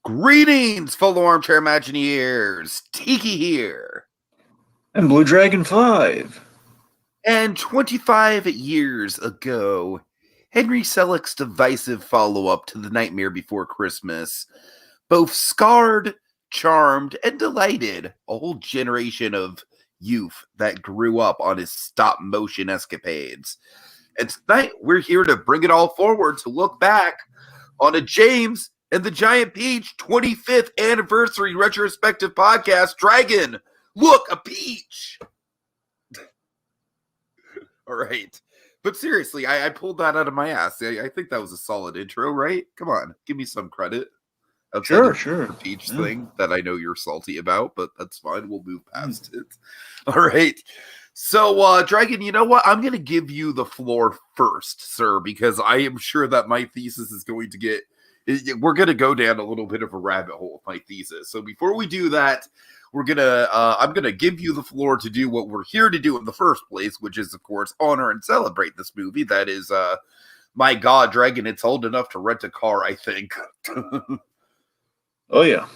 Greetings, fellow armchair Imagineers! Tiki here. And Blue Dragon 5. And 25 years ago, Henry Sellick's divisive follow up to The Nightmare Before Christmas both scarred, charmed, and delighted a whole generation of youth that grew up on his stop motion escapades. And tonight, we're here to bring it all forward to look back on a James and the Giant Peach 25th anniversary retrospective podcast. Dragon, look, a peach. All right. But seriously, I pulled that out of my ass. I think that was a solid intro, right? Come on, give me some credit. Sure. The peach thing that I know you're salty about, but that's fine. We'll move past it. All right. So, Dragon, you know what? I'm going to give you the floor first, sir, because I am sure that my thesis is going to get... We're going to go down a little bit of a rabbit hole with my thesis. So before we do that, I'm going to give you the floor to do what we're here to do in the first place, which is, of course, honor and celebrate this movie. That is, my God, Dragon, it's old enough to rent a car, I think. Oh, yeah.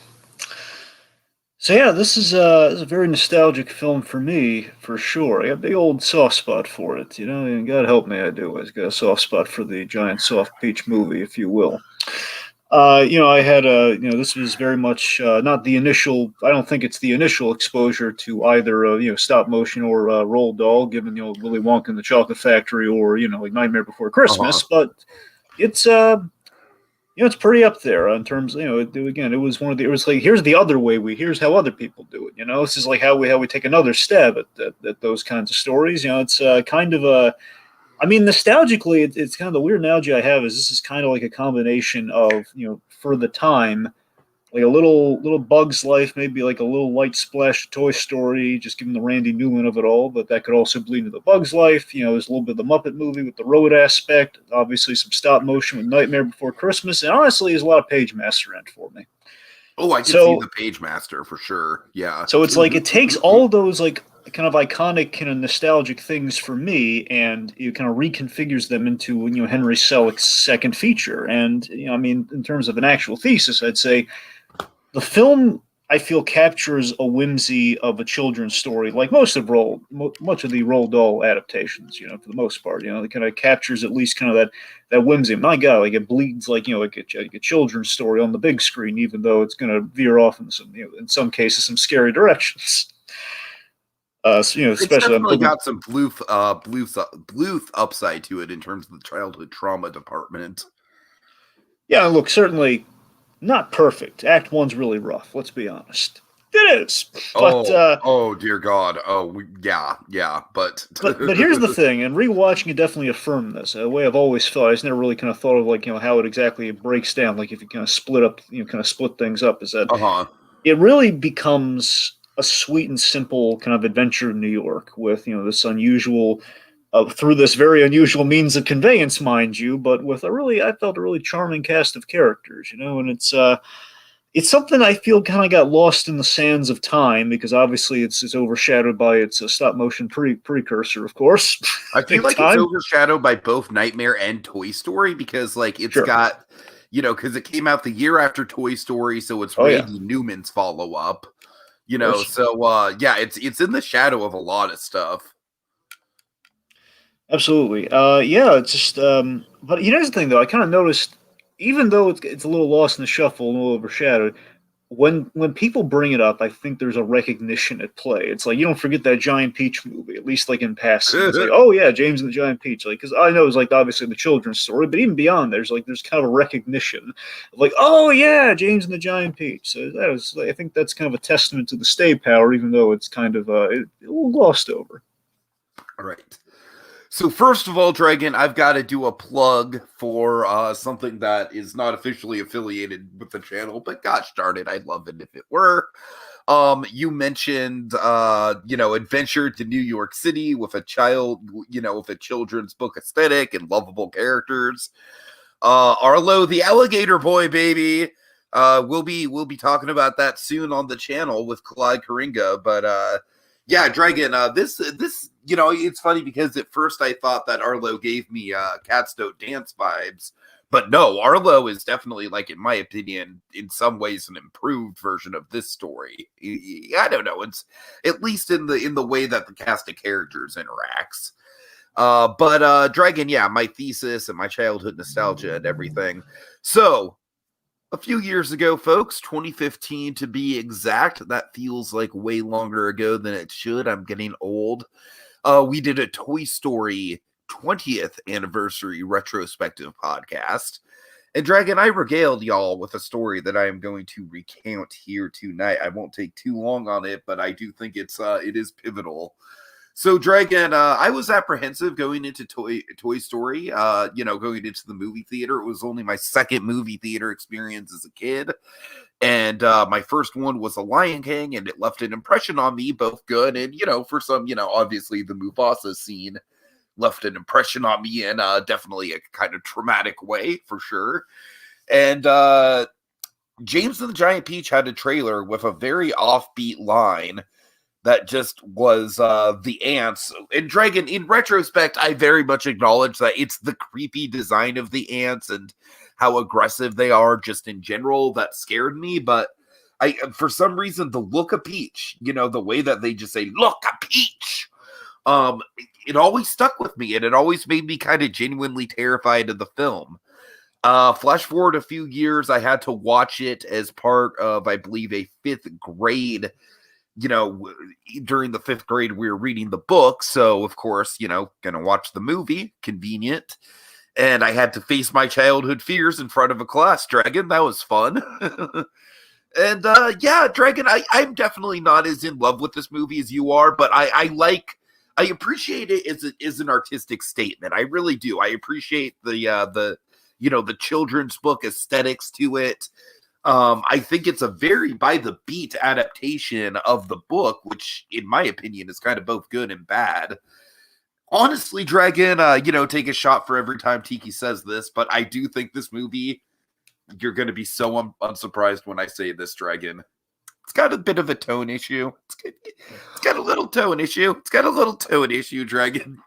So, yeah, this is a very nostalgic film for me, for sure. I got a big old soft spot for it, you know, and God help me, I do. I've got a soft spot for the Giant Soft Peach movie, if you will. I had this was very much not the initial. I don't think it's the initial exposure to either, stop motion or roll doll, given Willy Wonka and the Chocolate Factory or like Nightmare Before Christmas. But it's it's pretty up there in terms. Again, it was one of the. It was like here's the other way. Here's how other people do it. This is like how we take another stab at those kinds of stories. It's kind of a. I mean, nostalgically, it's kind of the weird analogy I have is this is kind of like a combination of, for the time, like a little Bug's Life, maybe like a little light splash of Toy Story, just given the Randy Newman of it all, but that could also bleed into the Bug's Life. There's a little bit of the Muppet movie with the road aspect, obviously some stop motion with Nightmare Before Christmas, and honestly, there's a lot of Page Master in it for me. Oh, I can see the Page Master for sure. Yeah. So it's like it takes all those like kind of iconic, kind of nostalgic things for me, and it kind of reconfigures them into Henry Selick's second feature. And I mean, in terms of an actual thesis, I'd say the film I feel captures a whimsy of a children's story, like much of the Roald Dahl adaptations. For the most part, it kind of captures at least kind of that whimsy. My God, like it bleeds like like a children's story on the big screen, even though it's going to veer off in some cases some scary directions. Especially it's definitely got some Bluth upside to it in terms of the childhood trauma department. Yeah, look, certainly not perfect. Act 1's really rough. Let's be honest. It is. But, oh dear God. Yeah. But here's the thing, and rewatching it definitely affirmed this. A way I've always felt. I just never really kind of thought of like how it exactly breaks down. Like if you kind of split things up, is that it really becomes a sweet and simple kind of adventure in New York with this unusual. Through this very unusual means of conveyance, mind you, but with I felt a really charming cast of characters, and it's something I feel kind of got lost in the sands of time because obviously it's overshadowed by its stop motion precursor, of course. I feel like it's overshadowed by both Nightmare and Toy Story because like it's got, because it came out the year after Toy Story, so it's Randy Newman's follow up, so it's in the shadow of a lot of stuff. Absolutely. It's just, but here's the thing, though. I kind of noticed, even though it's a little lost in the shuffle and a little overshadowed, when people bring it up, I think there's a recognition at play. It's like, you don't forget that Giant Peach movie, at least like in passing. It's like, oh yeah, James and the Giant Peach. Like, because I know it's like obviously the children's story, but even beyond, there's kind of a recognition of like, oh yeah, James and the Giant Peach. So I think that's kind of a testament to the stay power, even though it's kind of a little glossed over. All right. So first of all, Dragon, I've got to do a plug for something that is not officially affiliated with the channel, but gosh darn it, I'd love it if it were. You mentioned, adventure to New York City with a children's book aesthetic and lovable characters. Arlo, the alligator boy, baby. We'll be talking about that soon on the channel with Clyde Coringa, but yeah, Dragon, this it's funny because at first I thought that Arlo gave me Cats Don't Dance vibes, But no, Arlo is definitely, like, in my opinion, in some ways an improved version of this story. I don't know. It's at least in the way that the cast of characters interacts. But Dragon, yeah, my thesis and my childhood nostalgia and everything. So a few years ago, folks, 2015 to be exact. That feels like way longer ago than it should. I'm getting old. We did a Toy Story 20th anniversary retrospective podcast. And Dragon, I regaled y'all with a story that I am going to recount here tonight. I won't take too long on it, but I do think it is pivotal. So, Dragon, I was apprehensive going into Toy Story, going into the movie theater. It was only my second movie theater experience as a kid. And my first one was The Lion King, and it left an impression on me, both good and, for some, obviously the Mufasa scene left an impression on me in definitely a kind of traumatic way, for sure. And James and the Giant Peach had a trailer with a very offbeat line that just was the ants. And Dragon, in retrospect, I very much acknowledge that it's the creepy design of the ants and how aggressive they are just in general that scared me. But for some reason, the look of Peach, the way that they just say, "Look, a peach," it always stuck with me, and it always made me kind of genuinely terrified of the film. Flash forward a few years, I had to watch it as part of, I believe, a fifth grade. During the fifth grade, we were reading the book. So, of course, gonna watch the movie. Convenient. And I had to face my childhood fears in front of a class, Dragon. That was fun. And, yeah, Dragon, I'm definitely not as in love with this movie as you are, but I appreciate it as an artistic statement. I really do. I appreciate the children's book aesthetics to it. I think it's a very by the beat adaptation of the book, which in my opinion is kind of both good and bad. Honestly, Dragon, take a shot for every time Tiki says this, but I do think this movie, you're going to be so unsurprised when I say this, Dragon. It's got a bit of a tone issue. It's got a little tone issue. It's got a little tone issue, Dragon.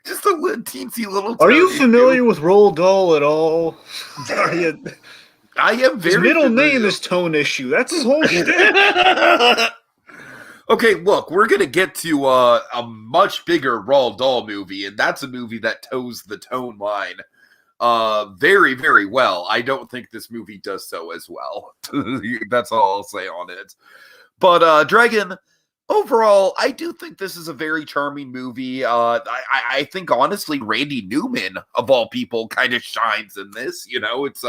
Just a little teensy little tone Are you familiar issue. with Roald Dahl at all? I am very His middle familiar. name is Tone Issue. That's his whole shtick. Okay, look, we're going to get to a much bigger Roald Dahl movie, and that's a movie that toes the tone line very, very well. I don't think this movie does so as well. That's all I'll say on it. But Dragon, overall, I do think this is a very charming movie. I think, honestly, Randy Newman, of all people, kind of shines in this. It's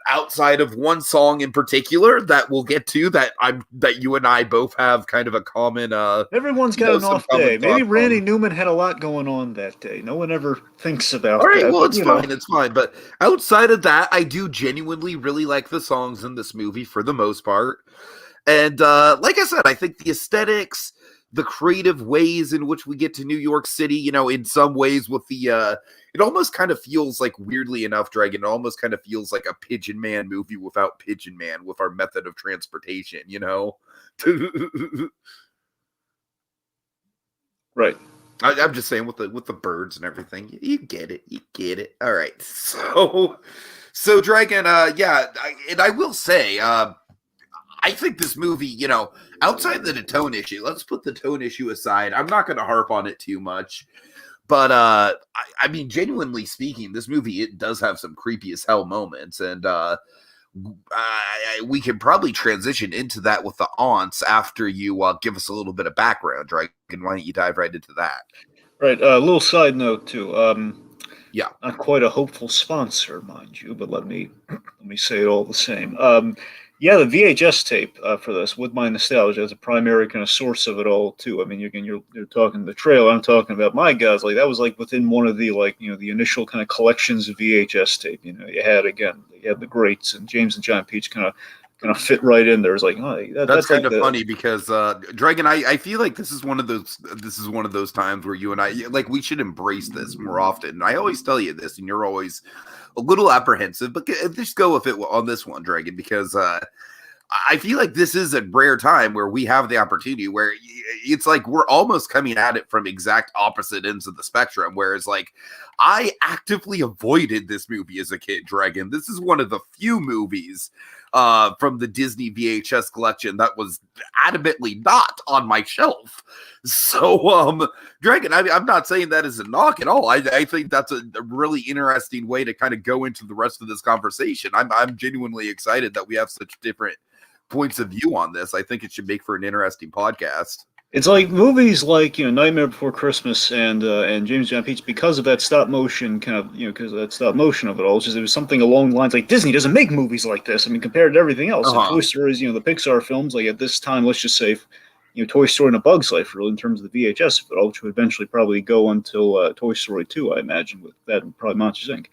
outside of one song in particular that we'll get to that you and I both have kind of a common Everyone's got an off day. Maybe thoughts Randy on. Newman had a lot going on that day. No one ever thinks about All right, that. well, But, it's fine. It's fine. But outside of that, I do genuinely really like the songs in this movie for the most part. And like I said, I think the aesthetics, the creative ways in which we get to New York City, in some ways with the, it almost kind of feels like, weirdly enough, Dragon, it almost kind of feels like a Pigeon Man movie without Pigeon Man, with our method of transportation, Right. I'm just saying with the birds and everything, you get it. All right, so Dragon, yeah, and I will say, I think this movie, outside the tone issue, let's put the tone issue aside. I'm not going to harp on it too much, but I mean, genuinely speaking, this movie, it does have some creepy as hell moments, and we can probably transition into that with the aunts after you give us a little bit of background, Dragon. Why don't you dive right into that? Right. A little side note too. Yeah. Not quite a hopeful sponsor, mind you, but let me say it all the same. Yeah, the VHS tape for this, with my nostalgia, as a primary kind of source of it all too. I mean, you're talking the trailer. I'm talking about, my guys, like that was like within one of the the initial kind of collections of VHS tape. You had the greats, and James and John Peach kind of fit right in there. It's like, oh, That's kind like of funny because Dragon, I feel like this is one of those times where you and I, like, we should embrace this more often. I always tell you this, and you're always a little apprehensive, but just go with it on this one, Dragon, because I feel like this is a rare time where we have the opportunity where it's like we're almost coming at it from exact opposite ends of the spectrum. Whereas, like, I actively avoided this movie as a kid, Dragon. This is one of the few movies from the Disney VHS collection that was adamantly not on my shelf. So, Dragon, I'm not saying that as a knock at all. I think that's a really interesting way to kind of go into the rest of this conversation. I'm genuinely excited that we have such different points of view on this. I think it should make for an interesting podcast. It's like movies like Nightmare Before Christmas and James John Peach, because of that stop motion kind of because of that stop motion of it all. It's just it was something along the lines like Disney doesn't make movies like this. I mean, compared to everything else, and Toy Story is the Pixar films. Like at this time, let's just say Toy Story and A Bug's Life, really, in terms of the VHS of it all, which would eventually probably go until Toy Story 2, I imagine, with that and probably Monsters Inc.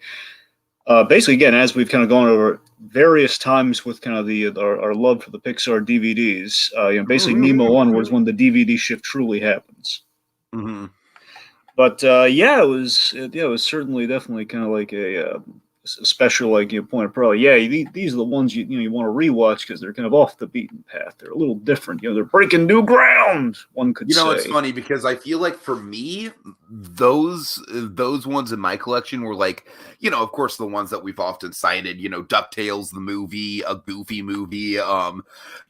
Basically, again, as we've kind of gone over various times with kind of our love for the Pixar DVDs, basically Nemo onwards when the DVD shift truly happens. Mm-hmm. But it was certainly definitely kind of like a special point of probably these are the ones you want to rewatch because they're kind of off the beaten path. They're a little different. They're breaking new ground. One could say. It's funny because I feel like for me, those ones in my collection were like, of course, the ones that we've often cited. DuckTales the movie, a Goofy movie,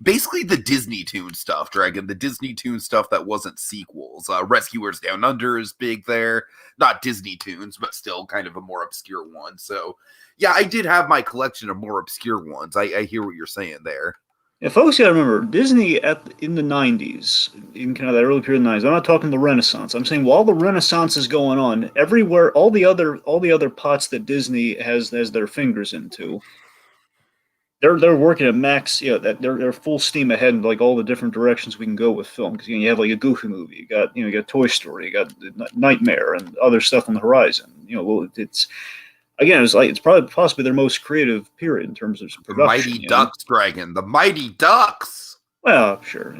basically the Disney Toon stuff, Dragon, the Disney Toon stuff that wasn't sequels. Rescuers Down Under is big there. Not Disney Toons, but still kind of a more obscure one. So, yeah, I did have my collection of more obscure ones. I hear what you're saying there. Yeah, folks, gotta remember Disney in the '90s, in kind of that early period of the '90s. I'm not talking the Renaissance. I'm saying while the Renaissance is going on, everywhere, all the other pots that Disney has their fingers into, they're working at max. That they're full steam ahead in like all the different directions we can go with film. Because you have like a Goofy movie, you got Toy Story, you got Nightmare, and other stuff on the horizon. It's. Again, it's probably possibly their most creative period in terms of production. The Mighty Ducks, Dragon. The Mighty Ducks. Well, sure.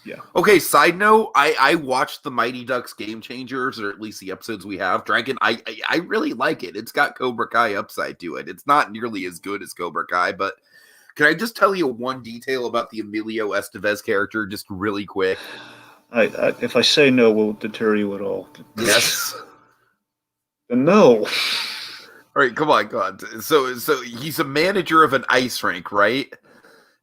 Yeah. Okay, side note, I watched the Mighty Ducks Game Changers, or at least the episodes we have. Dragon, I really like it. It's got Cobra Kai upside to it. It's not nearly as good as Cobra Kai, but can I just tell you one detail about the Emilio Estevez character, just really quick? If I say no, will it deter you at all? Yes. No. All right, come on. So he's a manager of an ice rink, right?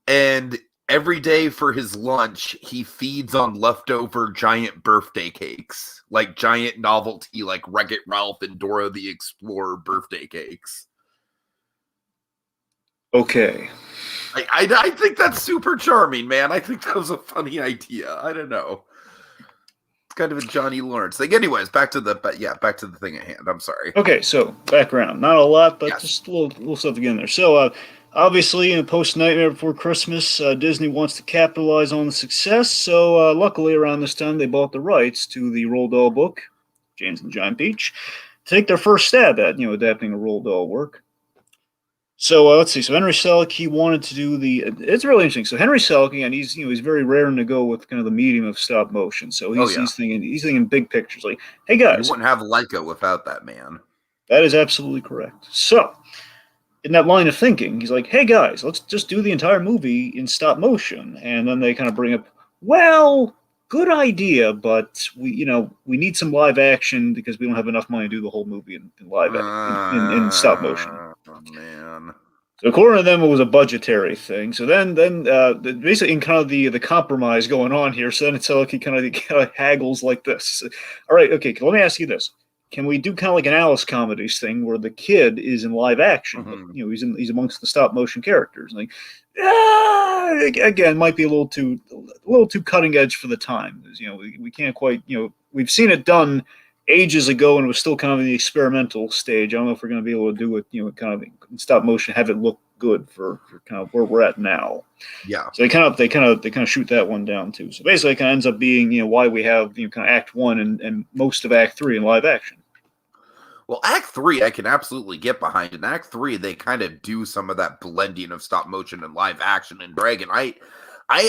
And every day for his lunch, he feeds on leftover giant birthday cakes, like giant novelty, like Wreck-It Ralph and Dora the Explorer birthday cakes. Okay. I think that's super charming, man. I think that was a funny idea. I don't know. Kind of a Johnny Lawrence thing. Anyways, back to the thing at hand. I'm sorry. Okay, so background, not a lot, but just a little stuff to get in there. So obviously, in post Nightmare Before Christmas, Disney wants to capitalize on the success. So luckily, around this time, they bought the rights to the Roald Dahl book, James and Giant Peach, to take their first stab at adapting a Roald Dahl work. So let's see. So Henry Sellick, he wanted to do it's really interesting. So Henry Sellick, again, he's very raring to go with kind of the medium of stop motion. So he's thinking big pictures. Like, hey guys, you wouldn't have Leica without that man. That is absolutely correct. So in that line of thinking, he's like, hey guys, let's just do the entire movie in stop motion. And then they kind of bring up, well, good idea, but we need some live action because we don't have enough money to do the whole movie in live in stop motion. Oh man! So according to them, it was a budgetary thing. So then basically in kind of the compromise going on here. So then it's like he kind of haggles like this. He said, all right, okay, let me ask you this: can we do kind of like an Alice Comedies thing where the kid is in live action? Mm-hmm. But, he's amongst the stop motion characters. Like, again, might be a little too cutting edge for the time. We can't quite. We've seen it done ages ago, and it was still kind of in the experimental stage. I don't know if we're going to be able to do it. Kind of in stop motion, have it look good for kind of where we're at now. Yeah. So they kind of shoot that one down too. So basically, it kind of ends up being why we have kind of Act 1 and most of Act 3 in live action. Well, Act 3 I can absolutely get behind. In Act 3, they kind of do some of that blending of stop motion and live action in Dragon. I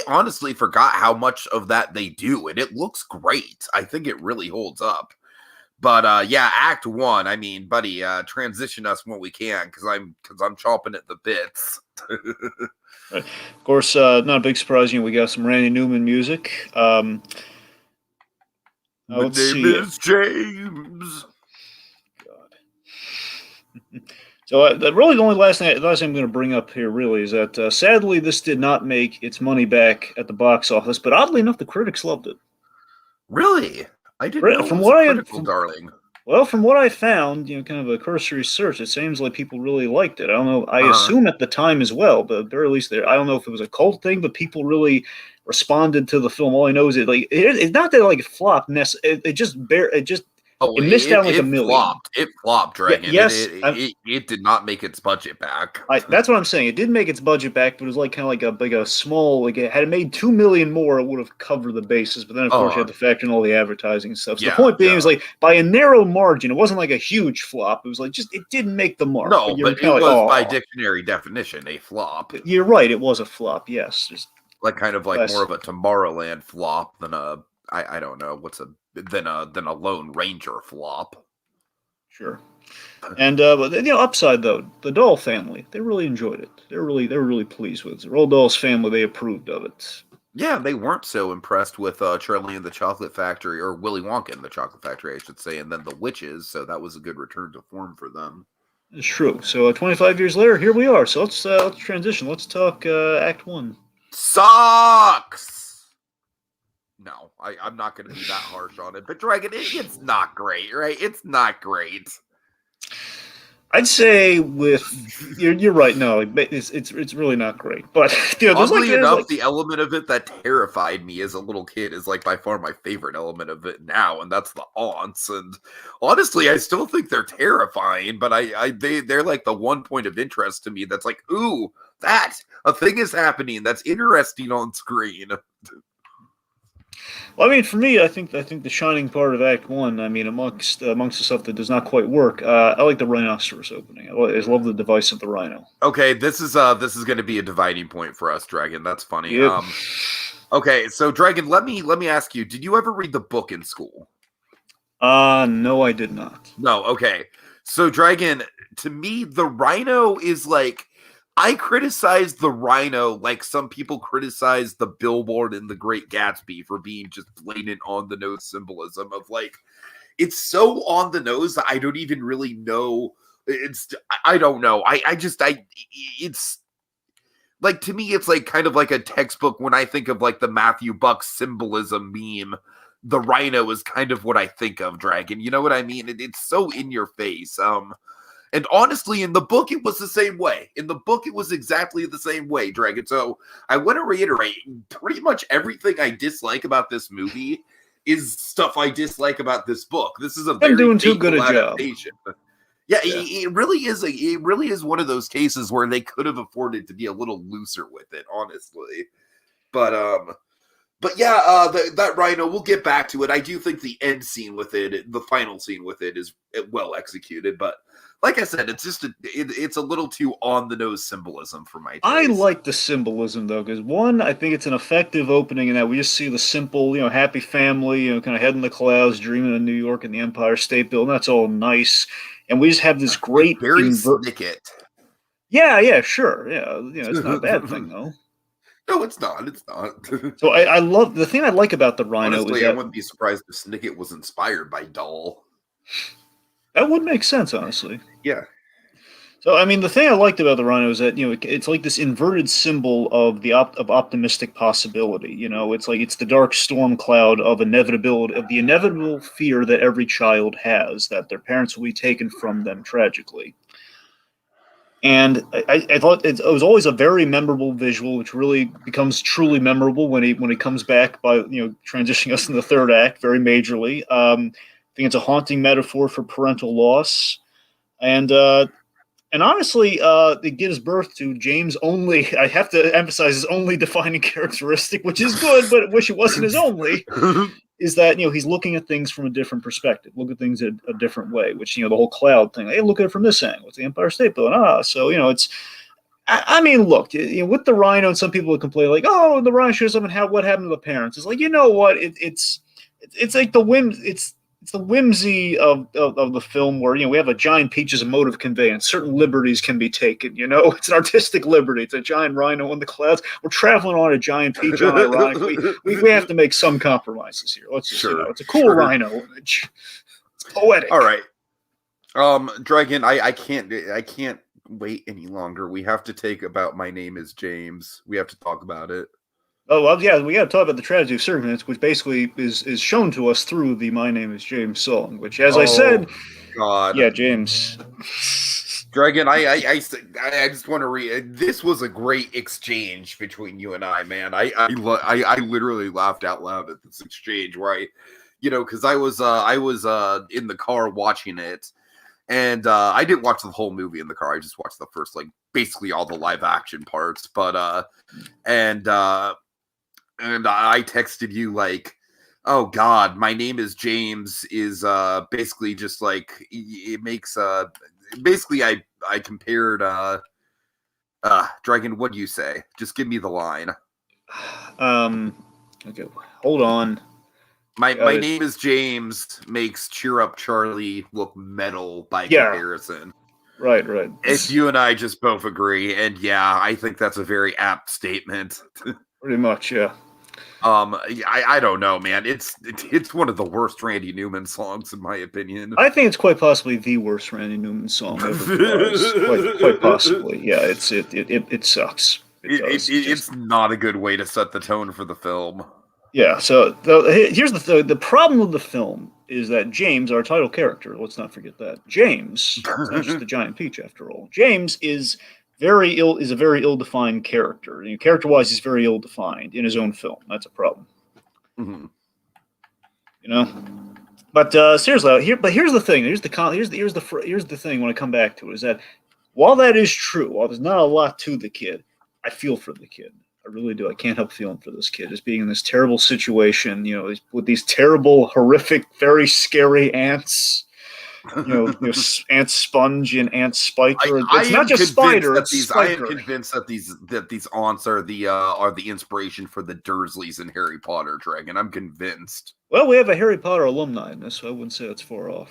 honestly forgot how much of that they do, and it looks great. I think it really holds up. But Act 1, I mean, buddy, transition us when we can, because I'm chomping at the bits. Right. Of course, not a big surprise. We got some Randy Newman music. My name is James. God. So really, the only last thing I'm going to bring up here really is that sadly this did not make its money back at the box office, but oddly enough, the critics loved it. Really? I didn't know it From was a what I had, critical darling. well, from what I found, kind of a cursory search, it seems like people really liked it. I don't know. I Uh-huh. assume at the time as well, but at the very least, there. I don't know if it was a cult thing, but people really responded to the film. All I know is it's not that like it flopped. Oh, It missed out like a it million. flopped. It flopped, Yeah, Dragon. yes, It did not make its budget back. that's what I'm saying. It did make its budget back, but it was like kind of like a small like it had it made 2 million more, it would have covered the bases. But then of course you Uh, had to factor in all the advertising and stuff. So the yeah, point being is yeah. like by a narrow margin, it wasn't like a huge flop. It was like just it didn't make the mark. But No, you're but kind it of like, was by oh, dictionary definition a flop. you're right. It was a flop. Yes, just Like kind of like more less of a Tomorrowland flop than I don't know what's a than a Lone Ranger flop. sure. And but upside though, the Doll family they really enjoyed it. They were really pleased with it. The Roald Dahl's family they approved of it. Yeah, they weren't so impressed with Charlie and the Chocolate Factory, or Willy Wonka and the Chocolate Factory, I should say, and then the Witches. So that was a good return to form for them. It's true. So 25 years later, here we are. So let's transition. Let's talk Act One. Sucks. No, I'm not going to be that harsh on it. But Dragon, it's not great, right? It's not great. I'd say with you're right. No, it's really not great. But Oddly there's enough, like the element of it that terrified me as a little kid is like by far my favorite element of it now, and that's the aunts. And honestly, I still think they're terrifying, but they're like the one point of interest to me that's like, ooh, that a thing is happening that's interesting on screen. well, I mean, for me, I think the shining part of Act One. I mean, amongst the stuff that does not quite work, I like the rhinoceros opening. I love the device of the rhino. Okay, this is going to be a dividing point for us, Dragon. That's funny. Yep. Okay, so Dragon, let me ask you: did you ever read the book in school? No, I did not. No. Okay, so Dragon, to me, the rhino is like I criticize the rhino like some people criticize the billboard in The Great Gatsby for being just blatant on the nose symbolism of like it's so on the nose that I don't even really know. I don't know. I just it's like to me it's like kind of like a textbook when I think of like the Matthew Buck symbolism meme. The rhino is kind of what I think of, Dragon. You know what I mean? It's so in your face. And honestly, in the book, it was the same way. In the book, it was exactly the same way, Dragon. So I want to reiterate, pretty much everything I dislike about this movie is stuff I dislike about this book. This is a I'm very doing too good faithful a job. adaptation. Yeah, Yeah. it really is. It really is one of those cases where they could have afforded to be a little looser with it, honestly. But yeah, that rhino. We'll get back to it. I do think the end scene with it, the final scene with it, is well executed. But like I said, it's just it's a little too on the nose symbolism for my taste. I like the symbolism though, because one, I think it's an effective opening in that we just see the simple, happy family, kind of head in the clouds, dreaming of New York and the Empire State Building. That's all nice, and we just have this With great Barry Snicket. Yeah, sure, yeah, it's not a bad thing though. No, it's not. It's not. So I love the thing I like about the rhino is Honestly, I that wouldn't be surprised if Snicket was inspired by Doll. that would make sense, honestly. Yeah. So I mean, the thing I liked about the rhino is that it's like this inverted symbol of of optimistic possibility. It's like it's the dark storm cloud of inevitability of the inevitable fear that every child has that their parents will be taken from them tragically. And I thought it was always a very memorable visual, which really becomes truly memorable when he comes back by transitioning us in the third act very majorly. I think it's a haunting metaphor for parental loss, and honestly, it gives birth to James' only, I have to emphasize, his only defining characteristic, which is good, but I wish it wasn't his only, is that, he's looking at things from a different perspective, look at things a different way, which, the whole cloud thing, hey, look at it from this angle, it's the Empire State Building, so, it's, I mean, look, with the rhino, and some people would complain, like, oh, the rhino shows up, and what happened to the parents? It's like, you know what, it's like it's the whimsy of the film where we have a giant peach as a mode of conveyance. Certain liberties can be taken. It's an artistic liberty. It's a giant rhino in the clouds. We're traveling on a giant peach. Unironically, we have to make some compromises here. Let's just Sure, it's a cool sure. rhino image. It's poetic. All right. Dragon, I can't wait any longer. We have to take about My Name is James. We have to talk about it. Oh well, yeah, we got to talk about the tragedy of circumstance, which basically is shown to us through the "My Name Is James" song. Which, as I Oh said, God. yeah, James. Dragon, I just want to read. This was a great exchange between you and I, man. I literally laughed out loud at this exchange where because I was in the car watching it, and I didn't watch the whole movie in the car. I just watched the first basically all the live action parts. But and uh, and I texted you oh God, My Name is James is basically just it makes basically I compared Dragon, what do you say? Just give me the line. Um, okay, hold on. My Name is James makes Cheer Up Charlie look metal by Yeah, comparison. right, right. If you and I just both agree, and yeah, I think that's a very apt statement. Pretty much, yeah. I don't know, man. It's one of the worst Randy Newman songs in my opinion. I think it's quite possibly the worst Randy Newman song ever devised. Quite possibly, yeah. It sucks. It does. It's not a good way to set the tone for the film. Yeah. So here's the problem with the film is that James, our title character, let's not forget that James is not just the giant peach after all. James is a very ill-defined character. Character-wise, he's very ill-defined in his own film. That's a problem. Mm-hmm. You know. But seriously, here's the thing. Here's the thing. When I come back to it, is that while that is true, while there's not a lot to the kid, I feel for the kid. I really do. I can't help feeling for this kid, just being in this terrible situation. With these terrible, horrific, very scary ants. Aunt Sponge and Aunt Spiker. It's not just Spider. It's Spiker. I am convinced that these aunts are the inspiration for the Dursleys in Harry Potter. Dragon, I'm convinced. Well, we have a Harry Potter alumni in this, so I wouldn't say it's far off.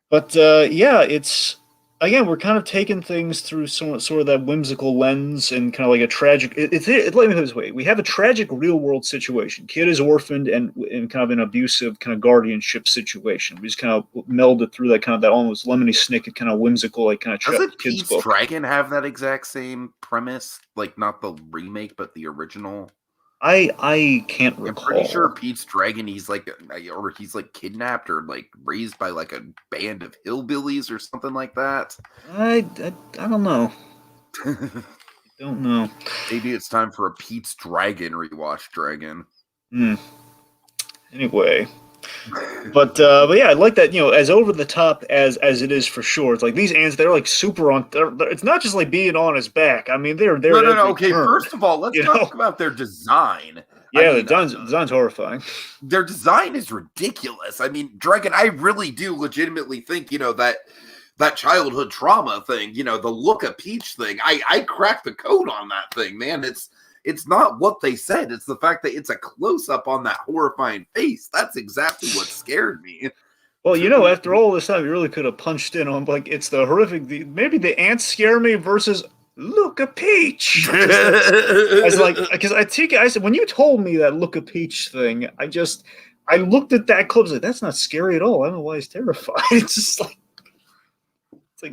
But yeah, it's again we're kind of taking things through sort of that whimsical lens and kind of like a tragic. Let me put it this way: we have a tragic real world situation. Kid is orphaned and in kind of an abusive kind of guardianship situation. We just kind of melded through that almost Lemony Snicket kind of whimsical kind of Doesn't kids Pete's book. Dragon have that exact same premise? Like not the remake, but the original. I can't recall. I'm pretty sure Pete's Dragon, he's kidnapped or raised by a band of hillbillies or something like that. I don't know. Don't know. Maybe it's time for a Pete's Dragon rewatch, Dragon. Anyway. But yeah, I like that. As over the top as it is for sure. It's like these ants, they're super on. It's not just being on his back. I mean, they're no. Okay, first of all, let's talk about their design. Yeah, the design's horrifying. Their design is ridiculous. I mean, Dragon, I really do legitimately think that childhood trauma thing. The look of Peach thing. I cracked the code on that thing, man. It's not what they said. It's the fact that it's a close-up on that horrifying face. That's exactly what scared me. Well, after all this time, you really could have punched in on, it's the horrific, maybe the ants scare me versus, look a peach. Because I said, when you told me that look a peach thing, I looked at that clip, I was like, that's not scary at all. I don't know why he's terrified. It's just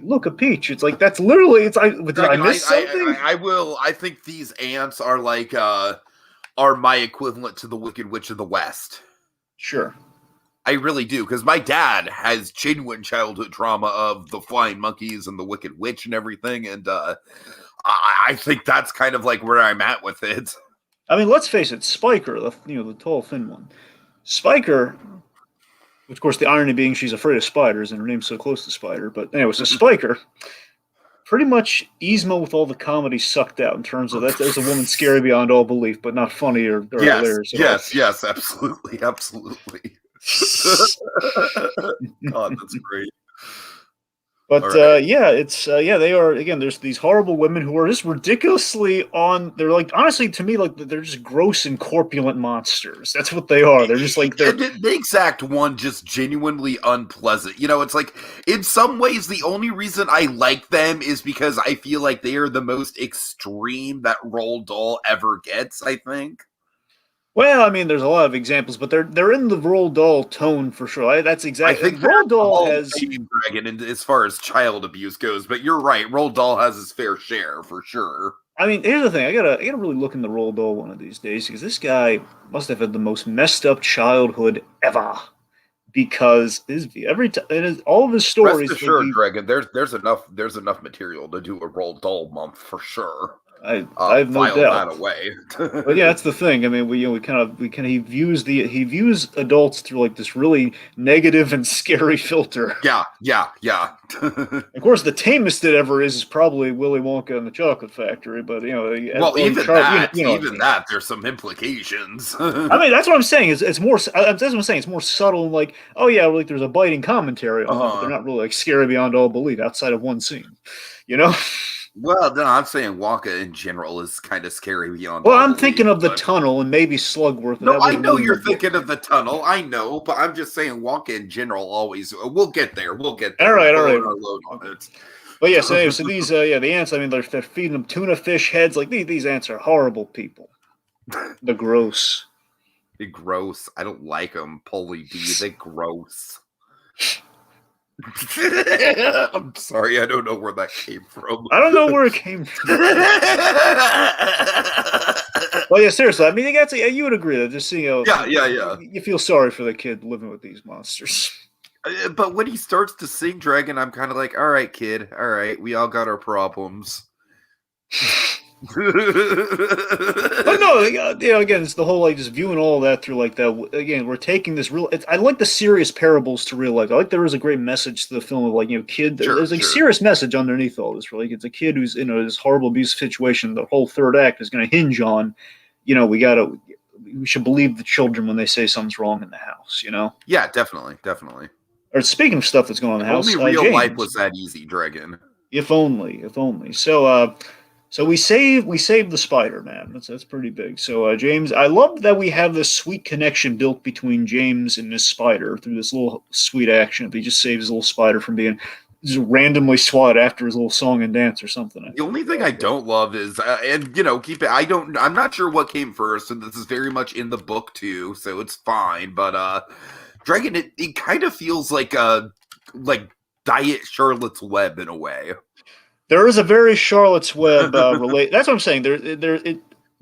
look a peach. It's that's literally. Did I miss something? I think these ants are are my equivalent to the Wicked Witch of the West. Sure, I really do, because my dad has genuine childhood trauma of the flying monkeys and the Wicked Witch and everything, and I think that's kind of where I'm at with it. I mean, let's face it, Spiker, the tall, thin one, Spiker. Which, of course, the irony being she's afraid of spiders and her name's so close to Spider. But anyway, so Spiker, pretty much Yzma with all the comedy sucked out in terms of that. There's a woman scary beyond all belief, but not funny or hilarious. Yes, absolutely. God, that's great. But right. They are, again, there's these horrible women who are just ridiculously they're honestly to me, they're just gross and corpulent monsters. That's what they are. They're just the exact one, just genuinely unpleasant. It's in some ways, the only reason I like them is because I feel like they are the most extreme that Roald Dahl ever gets, I think. Well, I mean, there's a lot of examples, but they're in the Roald Dahl tone for sure. That's I exactly think they're Roald in the Dahl Hall of has. Fame, Dragon, and as far as child abuse goes. But you're right, Roald Dahl has his fair share for sure. I mean, here's the thing. I gotta really look in the Roald Dahl one of these days because this guy must have had the most messed up childhood ever. Because his every time all of his Rest stories, like assured, Dragon, there's enough material to do a Roald Dahl month for sure. I have no File doubt. that away. But yeah, that's the thing. I mean, we kind of he views adults through like this really negative and scary filter. Yeah, yeah, yeah. Of course, the tamest it ever is probably Willy Wonka and the Chocolate Factory. But Well, or even Charlie, that, you know what I even mean. that, there's some implications. I mean, that's what I'm saying. It's more. That's what I'm saying. It's more subtle and like, oh yeah, like there's a biting commentary on them, but they're uh, not really like scary beyond all belief outside of one scene. You know. well, no, I'm saying Wonka in general is kind of scary beyond Well, all I'm belief. thinking of the But tunnel and maybe Slugworth, but no, that I wasn't know really in the you're book. thinking of the tunnel. I know, but I'm just saying Wonka in general always. We'll get there. We'll get All there. We're right, all pulling right. our load on Okay. it. But yeah, so anyway, so these the ants. I mean, they're feeding them tuna fish heads. Like these ants are horrible people. The gross. They're gross. I don't like them. Polly D. They're gross. I'm sorry. I don't know where that came from. I don't know where it came from. Well, yeah, seriously. I mean, you would agree that just Yeah, yeah, yeah. you feel sorry for the kid living with these monsters. But when he starts to sing Dragon, I'm kind of like, all right, kid. All right. We all got our problems. But no, again, it's the whole like just viewing all of that through like that. Again, we're taking this real. I like the serious parables to real life. I like there is a great message to the film of like kid. Sure, There's like sure. serious message underneath all this. Really, it's a kid who's in this horrible abusive situation. The whole third act is going to hinge on, we should believe the children when they say something's wrong in the house. Yeah, definitely, definitely. Or speaking of stuff that's going on in If the house, only real life James. was that easy, Dragon. If only, if only. So we save the Spider Man. That's pretty big. So James, I love that we have this sweet connection built between James and this spider through this little sweet action. He just saves his little spider from being just randomly swatted after his little song and dance or something. I The think. only thing I don't love is, and keep it. I'm not sure what came first, and this is very much in the book too, so it's fine. But Dragon, it kind of feels like Diet Charlotte's Web in a way. There is a very Charlotte's Web relate. That's what I'm saying.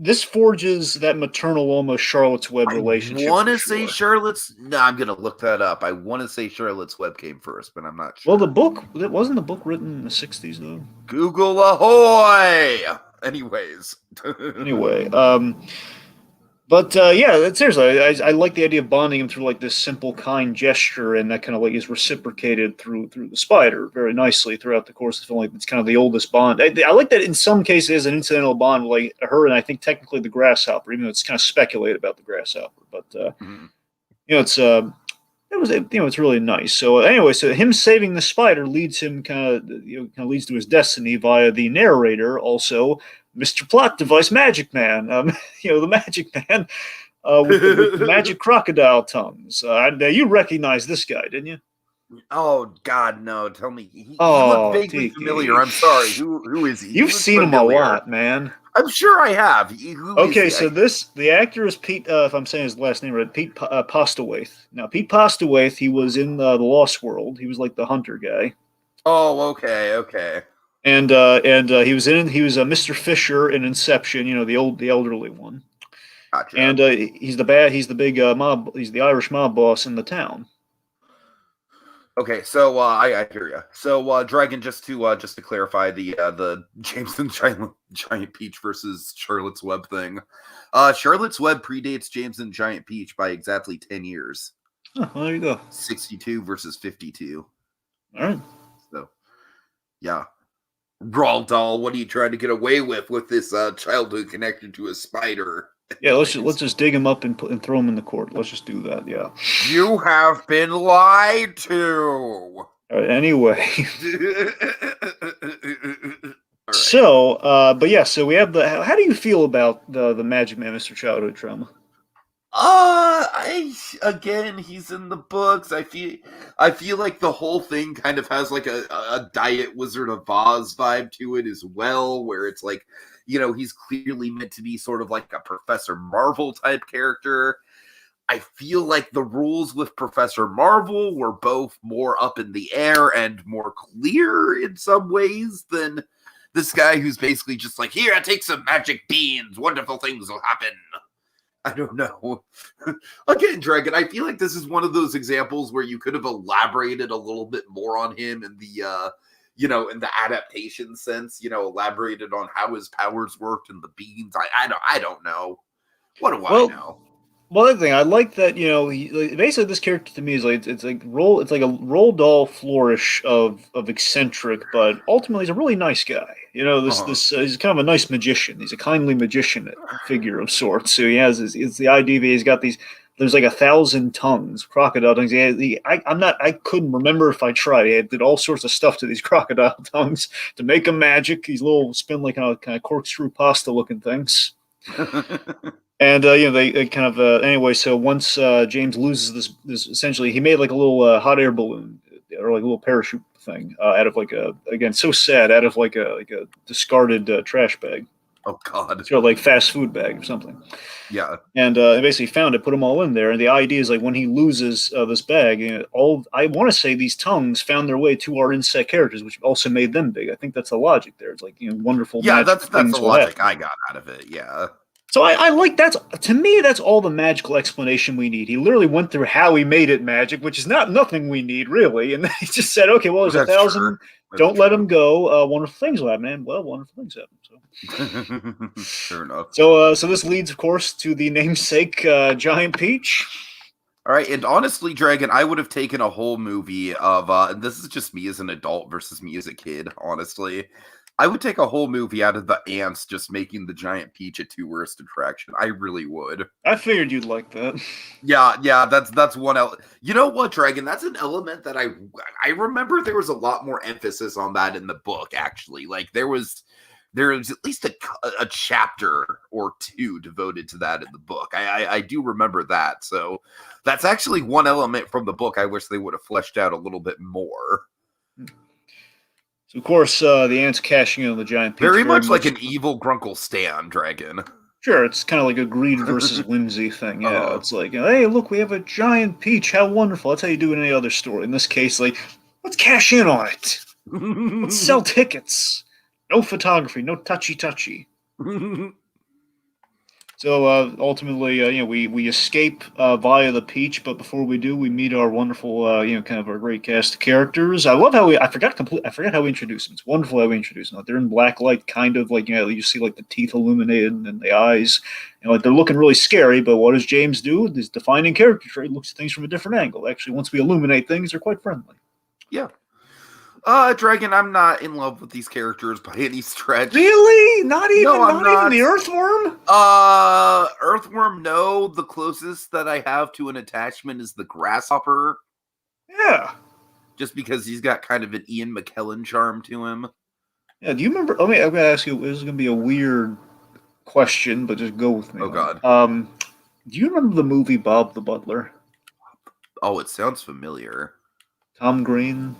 This forges that maternal almost Charlotte's Web I relationship want for to say sure. Charlotte's. No, I'm gonna look that up. I want to say Charlotte's Web came first, but I'm not Well, the sure. book wasn't the book written in the '60s though. Google ahoy! Anyways, Anyway, but yeah, seriously, I like the idea of bonding him through like this simple, kind gesture, and that kind of like is reciprocated through the spider very nicely throughout the course of the film. Like it's kind of the oldest bond. I like that in some cases an incidental bond, like her and I think technically the grasshopper, even though it's kind of speculated about the grasshopper. But Mhm. it's it's really nice. So anyway, so him saving the spider leads him kind of leads to his destiny via the narrator, also Mr. Plot Device Magic Man, the Magic Man with the magic crocodile tongues. You recognize this guy, didn't you? Oh God, no! Tell me, he looked Oh, vaguely familiar. Tiki. I'm sorry. Who is he? He You've looks seen him a familiar. lot, man. I'm sure I have. Who is Okay, he? so the actor is Pete. If I'm saying his last name right, Pete Postlewaite. Now, Pete Postlewaite, he was in the Lost World. He was like the hunter guy. Oh, okay, okay. And he was Mr. Fisher in Inception, the elderly one, Gotcha. and he's the big mob, he's the Irish mob boss in the town. Okay, so I hear you. So Dragon, just to clarify the Jameson Giant Peach versus Charlotte's Web thing. Charlotte's Web predates James and Giant Peach by exactly 10 years. Oh, well, there you go. 62 versus 52. All right. So yeah. Roald Dahl, what are you trying to get away with this childhood connection to a spider? Yeah, let's just dig him up and throw him in the court. Let's just do that. Yeah. You have been lied to. All right, anyway. All right. So, but yeah, so we have how do you feel about the Magic Man, Mr. Childhood Trauma? He's in the books. I feel like the whole thing kind of has like a Diet Wizard of Oz vibe to it as well, where it's like he's clearly meant to be sort of like a Professor Marvel type character. I feel like the rules with Professor Marvel were both more up in the air and more clear in some ways than this guy who's basically just like, here, take some magic beans, wonderful things will happen. I don't know. Again, Dragon, I feel like this is one of those examples where you could have elaborated a little bit more on him in the in the adaptation sense, elaborated on how his powers worked and the beans. I don't know. What do I know? Well, the thing I like that basically this character to me is like it's like a Roald Dahl flourish of eccentric, but ultimately he's a really nice guy. He's kind of a nice magician. He's a kindly magician figure of sorts. So he has it's the idea that he's got these. There's like 1,000 tongues, crocodile tongues. I couldn't remember if I tried. He did all sorts of stuff to these crocodile tongues to make them magic. These little spin like kind of corkscrew pasta looking things. And they kind of anyway. So once James loses this essentially, he made like a little hot air balloon or like a little parachute thing out of like so sad, out of like a discarded trash bag. Oh God! Sort of like fast food bag or something. Yeah. And they basically found it, put them all in there, and the idea is like when he loses this bag, I want to say these tongues found their way to our insect characters, which also made them big. I think that's the logic there. It's like wonderful. Yeah, that's the logic I got out of it. Yeah. So I like to me that's all the magical explanation we need. He literally went through how he made it magic, which is nothing we need really, and then he just said, okay, well there's 1,000. Don't let him go. Wonderful things will happen, man. Well, wonderful things happen. So sure enough. So this leads, of course, to the namesake giant peach. All right, and honestly, Dragon, I would have taken a whole movie of, and this is just me as an adult versus me as a kid, honestly. I would take a whole movie out of the ants just making the giant peach a tourist attraction. I really would. I figured you'd like that. Yeah, that's one element. You know what, Dragon? That's an element that I remember there was a lot more emphasis on that in the book, actually. Like, there was at least a chapter or two devoted to that in the book. I do remember that. So that's actually one element from the book I wish they would have fleshed out a little bit more. So, of course, the ants cashing in on the giant peach. Very much like an evil Grunkle Stan, Dragon. Sure, it's kind of like a greed versus whimsy thing. Yeah, it's like, hey, look, we have a giant peach. How wonderful. That's how you do it in any other store. In this case, like, let's cash in on it. Let's sell tickets. No photography, no touchy-touchy. So ultimately, we escape via the peach, but before we do, we meet our wonderful, kind of our great cast of characters. I love how I forgot how we introduce them. It's wonderful how we introduce them. They're in black light, kind of like you see like the teeth illuminated and the eyes, like they're looking really scary. But what does James do? This defining character trait looks at things from a different angle. Actually, once we illuminate things, they're quite friendly. Yeah. Dragon, I'm not in love with these characters by any stretch. Really? Not even the Earthworm? Earthworm, no. The closest that I have to an attachment is the Grasshopper. Yeah. Just because he's got kind of an Ian McKellen charm to him. Yeah, do you remember? I'm going to ask you, this is going to be a weird question, but just go with me. Oh, God. Do you remember the movie Bob the Butler? Oh, it sounds familiar. Tom Green?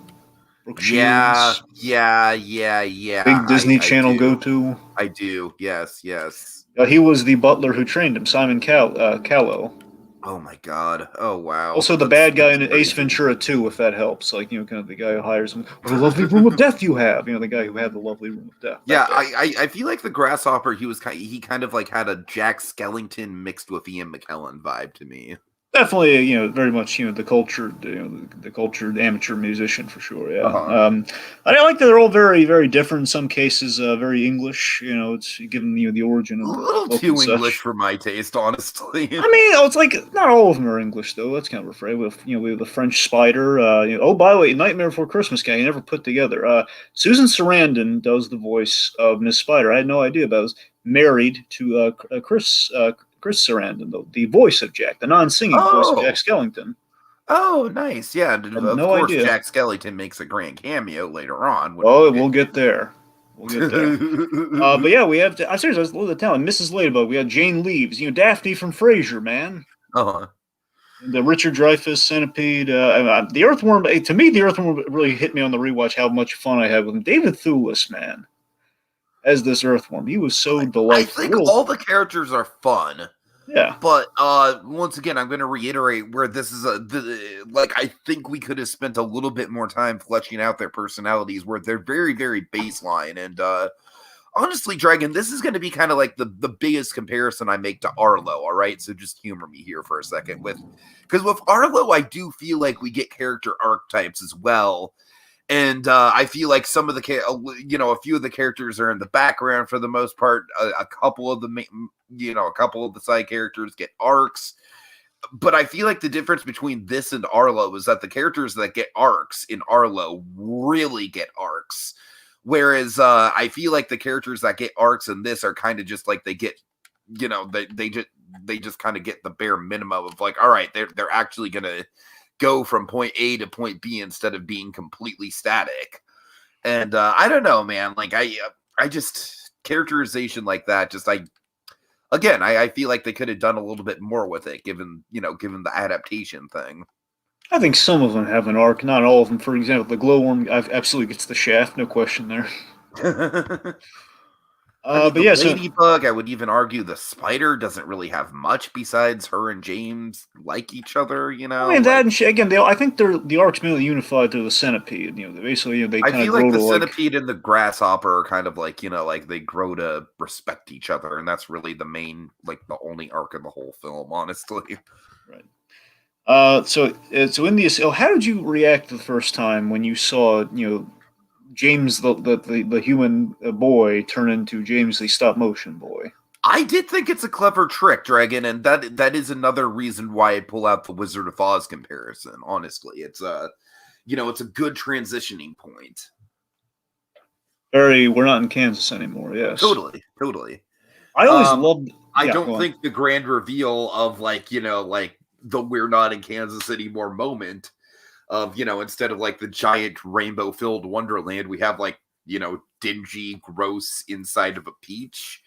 Yeah. Big Disney Channel go-to. I do. Yes. He was the butler who trained him, Simon Callow. Oh my God! Oh wow! Also, the bad guy in Ace Ventura 2, if that helps. Like kind of the guy who hires him. What a lovely room of death you have. The guy who had the lovely room of death. Yeah, I feel like the Grasshopper. He kind of like had a Jack Skellington mixed with Ian McKellen vibe to me. Definitely, very much, the cultured amateur musician for sure. Yeah, I like that they're all very, very different. In some cases, very English. It's given the origin of a little too English for my taste, honestly. I mean, it's like not all of them are English though. That's kind of afraid. We have the French Spider. Oh, by the way, Nightmare Before Christmas guy you never put together. Susan Sarandon does the voice of Miss Spider. I had no idea about it. I was married to Chris Sarandon, the voice of Jack, the non-singing voice of Jack Skellington. Oh, nice. Yeah, of course, idea. Jack Skellington makes a grand cameo later on. We'll get there. But yeah, we have to. I'm serious. I was looking at the talent. Mrs. Ladybug. We got Jane Leaves. Daphne from Frasier, man. The Richard Dreyfuss Centipede. The Earthworm. To me, the Earthworm really hit me on the rewatch. How much fun I had with him. David Thewlis, man. as this Earthworm. He was so I delightful. think all the characters are fun. Yeah. But once again, I'm going to reiterate where this is like I think we could have spent a little bit more time fleshing out their personalities, where they're very, very baseline. And honestly, Dragon, this is going to be kind of like the biggest comparison I make to Arlo. All right, so just humor me here for a second because with Arlo, I do feel like we get character archetypes as well. And I feel like some of the, a few of the characters are in the background for the most part. A couple of the, a couple of the side characters get arcs. But I feel like the difference between this and Arlo is that the characters that get arcs in Arlo really get arcs. Whereas I feel like the characters that get arcs in this are kind of just like they get, they just kind of get the bare minimum of like, all right, they're actually gonna go from point A to point B instead of being completely static. And I don't know, man. Like I just characterization like that. Just I feel like they could have done a little bit more with it, given the adaptation thing. I think some of them have an arc, not all of them. For example, the glowworm absolutely gets the shaft, no question there. I mean, But the yeah, ladybug, I would even argue the spider doesn't really have much besides her and James like each other, I mean that and again, I think the arcs mainly unified through the centipede. They basically they I kind of feel grow like the to centipede and the grasshopper are kind of like, like they grow to respect each other, and that's really the main, like the only arc of the whole film, honestly. right. So in this, how did you react the first time when you saw James the human boy turn into James the stop motion boy? I did think it's a clever trick, Dragon, and that is another reason why I pull out the Wizard of Oz comparison. Honestly, it's it's a good transitioning point. We're not in Kansas anymore. Yes, Totally. I always loved. I Yeah, don't go on. think the grand reveal of like the "we're not in Kansas anymore" moment of instead of like the giant rainbow filled Wonderland, we have like dingy, gross inside of a peach.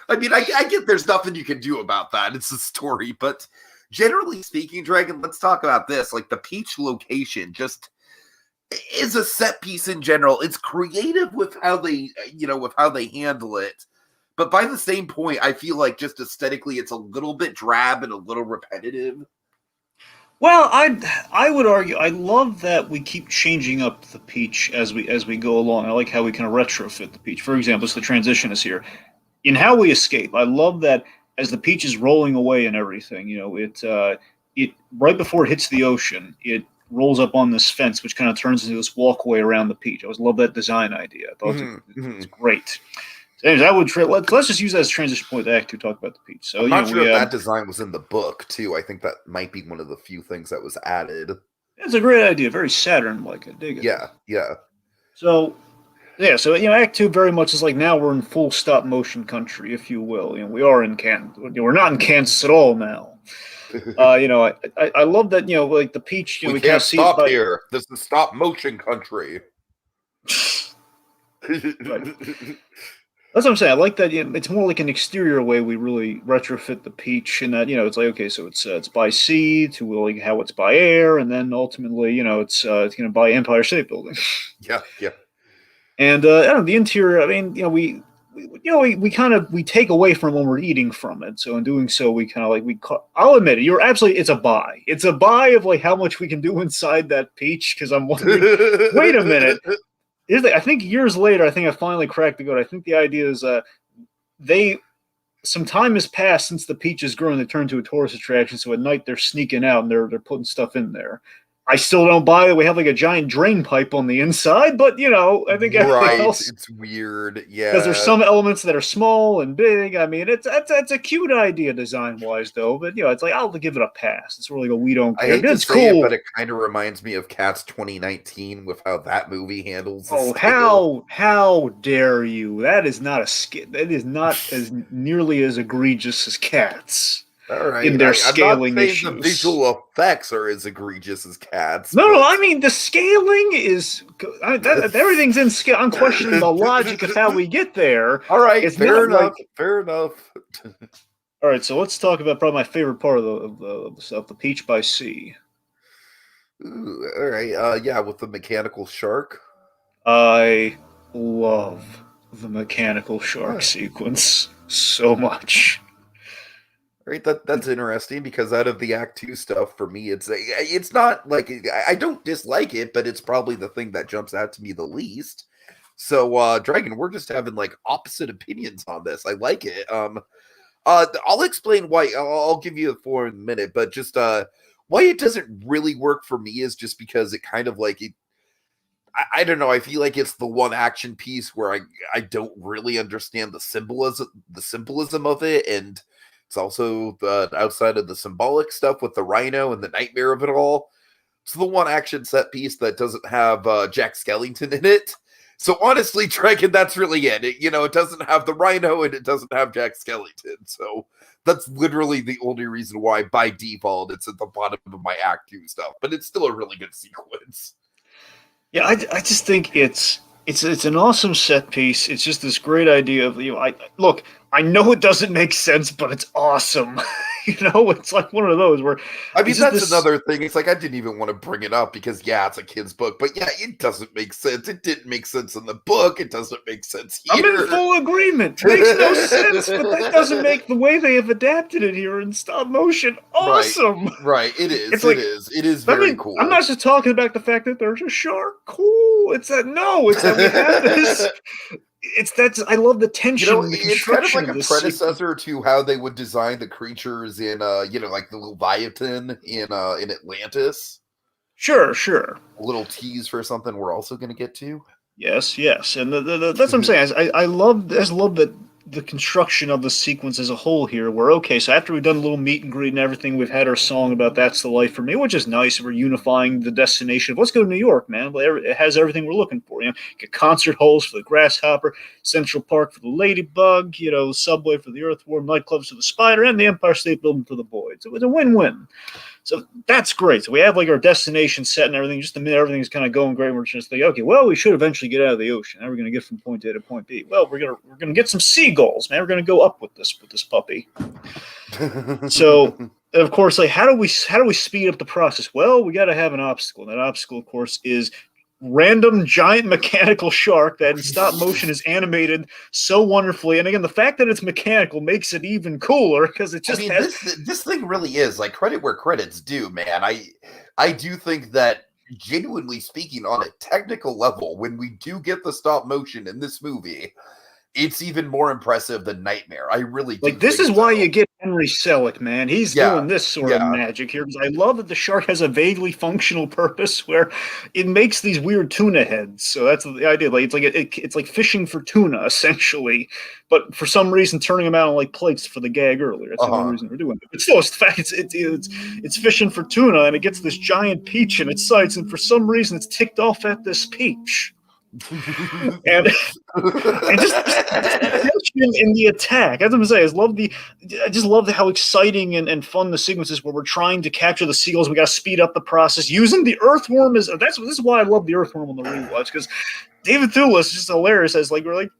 I mean, I get there's nothing you can do about that. It's a story, but generally speaking, Dragon, let's talk about this. Like the peach location just is a set piece in general. It's creative with how they, handle it. But by the same point, I feel like just aesthetically, it's a little bit drab and a little repetitive. Well, I would argue I love that we keep changing up the peach as we go along. I like how we kind of retrofit the peach. For example, as the transition is here in how we escape. I love that as the peach is rolling away and everything. It right before it hits the ocean, it rolls up on this fence, which kind of turns into this walkway around the peach. I always love that design idea. I thought it's great. So anyways, let's just use that as a transition point to Act Two. Talk about the peach. So I'm not sure if that design was in the book too. I think that might be one of the few things that was added. It's a great idea, very Saturn-like. I dig it. Yeah. So Act Two very much is like now we're in full stop motion country, if you will. We are in Kansas. We're not in Kansas at all now. I love that. Like the peach. We can't stop here. This is stop motion country. Right. That's what I'm saying. I like that. It's more like an exterior way we really retrofit the peach, and that it's like okay, so it's by sea to like how it's by air, and then ultimately it's going to by Empire State Building. Yeah. And I don't know, the interior. I mean, we kind of we take away from when we're eating from it. So in doing so, we kind of like I'll admit it. You're absolutely. It's a buy. It's a buy of like how much we can do inside that peach. Because I'm wondering. Wait a minute. I think years later, I think I finally cracked the code. I think the idea is some time has passed since the peach has grown. They turned into a tourist attraction. So at night they're sneaking out and they're putting stuff in there. I still don't buy that we have like a giant drain pipe on the inside, but I think everything else. It's weird, yeah. Because there's some elements that are small and big. I mean, it's a cute idea design wise, though. But it's like I'll give it a pass. It's really we don't care. I hate to it's say cool, it, but it kind of reminds me of Cats 2019 with how that movie handles. Oh, how dare you? That is not That is not as nearly as egregious as Cats. All right, in their scaling I'm not saying issues. The visual effects are as egregious as Cats. No, I mean the scaling is everything's in scale. I'm questioning the logic of how we get there. All right, it's fair enough. Fair enough. All right, so let's talk about probably my favorite part of the Peach by Sea. Ooh, all right, yeah, with the mechanical shark. I love the mechanical shark Huh. sequence so much. Right, that's interesting because out of the Act Two stuff, for me, it's not like I don't dislike it, but it's probably the thing that jumps out to me the least. So, Dragon, we're just having like opposite opinions on this. I like it. I'll explain why. I'll give you a for in a minute, but just why it doesn't really work for me is just because it kind of like it. I don't know. I feel like it's the one action piece where I don't really understand the symbolism of it, and it's also the outside of the symbolic stuff with the rhino and the nightmare of it all. It's the one action set piece that doesn't have Jack Skellington in it. So honestly, Dragon, that's really it. It doesn't have the rhino and it doesn't have Jack Skellington. So that's literally the only reason why, by default, it's at the bottom of my Act Two stuff. But it's still a really good sequence. Yeah, I just think it's an awesome set piece. It's just this great idea of I look. I know it doesn't make sense, but it's awesome. It's like one of those where I mean, it's just that's this. another thing. It's like I didn't even want to bring it up because, yeah, it's a kid's book, but yeah, it doesn't make sense. It didn't make sense in the book. It doesn't make sense I'm in here. full agreement. Makes no sense, but that doesn't make the way they have adapted it here in stop motion Right, awesome. right. It is. It's It like is. It is I very mean, I'm cool. not just talking about the fact that there's a shark. Cool. It's that no. It's that we have this. It's that I love the tension and the It's kind of construction like of a this sequence. predecessor to how they would design the creatures in, like the Leviathan in Atlantis. Sure, sure. A little tease for something we're also going to get to. Yes, yes, and that's what I'm saying. I just love that the construction of the sequence as a whole here. Where okay, so after we've done a little meet and greet and everything, we've had our song about "That's the Life for Me," which is nice. We're unifying the destination of let's go to New York, man. It has everything we're looking for. Get concert halls for the Grasshopper, Central Park for the Ladybug, Subway for the Earthworm, nightclubs for the Spider, and the Empire State Building for the Boys. It was a win-win. So that's great. So we have like our destination set and everything. Just the minute everything's kind of going great, we're just thinking, okay, well, we should eventually get out of the ocean. How are we going to get from point A to point B? Well, we're gonna get some seagulls, man. We're gonna go up with this puppy. So of course, like how do we speed up the process? Well, we got to have an obstacle. And that obstacle, of course, is random giant mechanical shark that in stop motion is animated so wonderfully. And again, the fact that it's mechanical makes it even cooler because it I just mean, has this thing really is like credit where credit's due, man. I do think that genuinely speaking, on a technical level, when we do get the stop motion in this movie, it's even more impressive than Nightmare. I really do like this think is why so. you get Henry Sellick, man. He's Yeah, doing this sort of yeah, magic here because I love that the shark has a vaguely functional purpose where it makes these weird tuna heads. So that's the idea. Like it's like fishing for tuna essentially, but for some reason turning them out on like plates for the gag earlier. That's the only uh reason we're doing it. But still, it's the fact it's fishing for tuna and it gets this giant peach in its sights, and for some reason it's ticked off at this peach. And and just the huh. tension in the attack. As I'm saying, I just love how exciting and fun the sequences where we're trying to capture the seagulls. We got to speed up the process using the earthworm. This is why I love the earthworm on the rewatch because David Thewlis is just hilarious as like we're like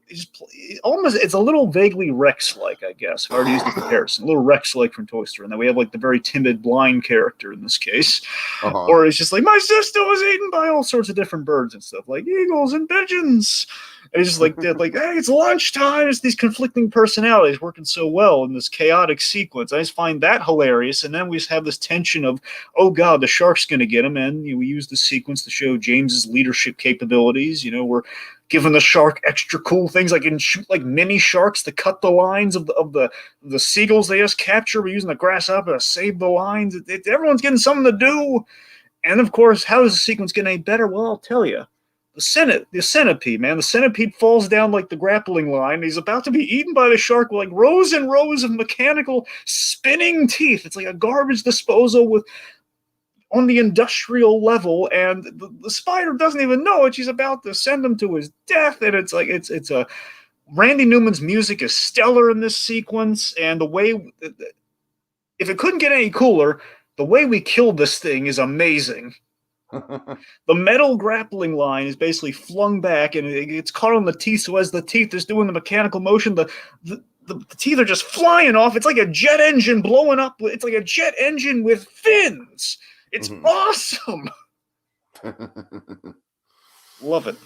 almost it's a little vaguely Rex like I guess if I were to use the comparison, a little Rex like from Toy Story, and then we have like the very timid blind character in this case, Uh-huh. or it's just like my sister was eaten by all sorts of different birds and stuff like eagles and pigeons. And it's just like, hey, it's lunchtime. It's these conflicting personalities working so well in this chaotic sequence. I just find that hilarious. And then we just have this tension of, oh God, the shark's going to get him. And we use the sequence to show James's leadership capabilities. We're giving the shark extra cool things like in shoot like mini sharks to cut the lines of the seagulls they just capture. We're using the grasshopper to save the lines. Everyone's getting something to do. And of course, how does the sequence get any better? Well, I'll tell you. The centipede, man. The centipede falls down like the grappling line. He's about to be eaten by the shark with like rows and rows of mechanical spinning teeth. It's like a garbage disposal with on the industrial level, and the spider doesn't even know it. She's about to send him to his death, and it's like it's a Randy Newman's music is stellar in this sequence, and the way if it couldn't get any cooler, the way we killed this thing is amazing. The metal grappling line is basically flung back and it gets caught on the teeth. So as the teeth is doing the mechanical motion, the teeth are just flying off. It's like a jet engine blowing up. It's like a jet engine with fins. It's awesome. Love it.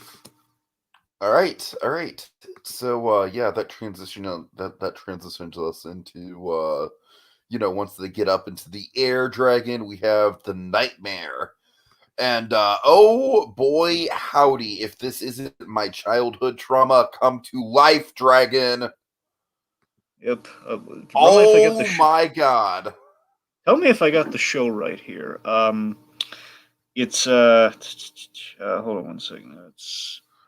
All right, all right. So yeah, that transitions us into once they get up into the air dragon, we have the nightmare. And oh boy, howdy, if this isn't my childhood trauma come to life, dragon. Yep. Remind me if I got the Oh my god. Tell me if I got the show right here. It's hold on one second.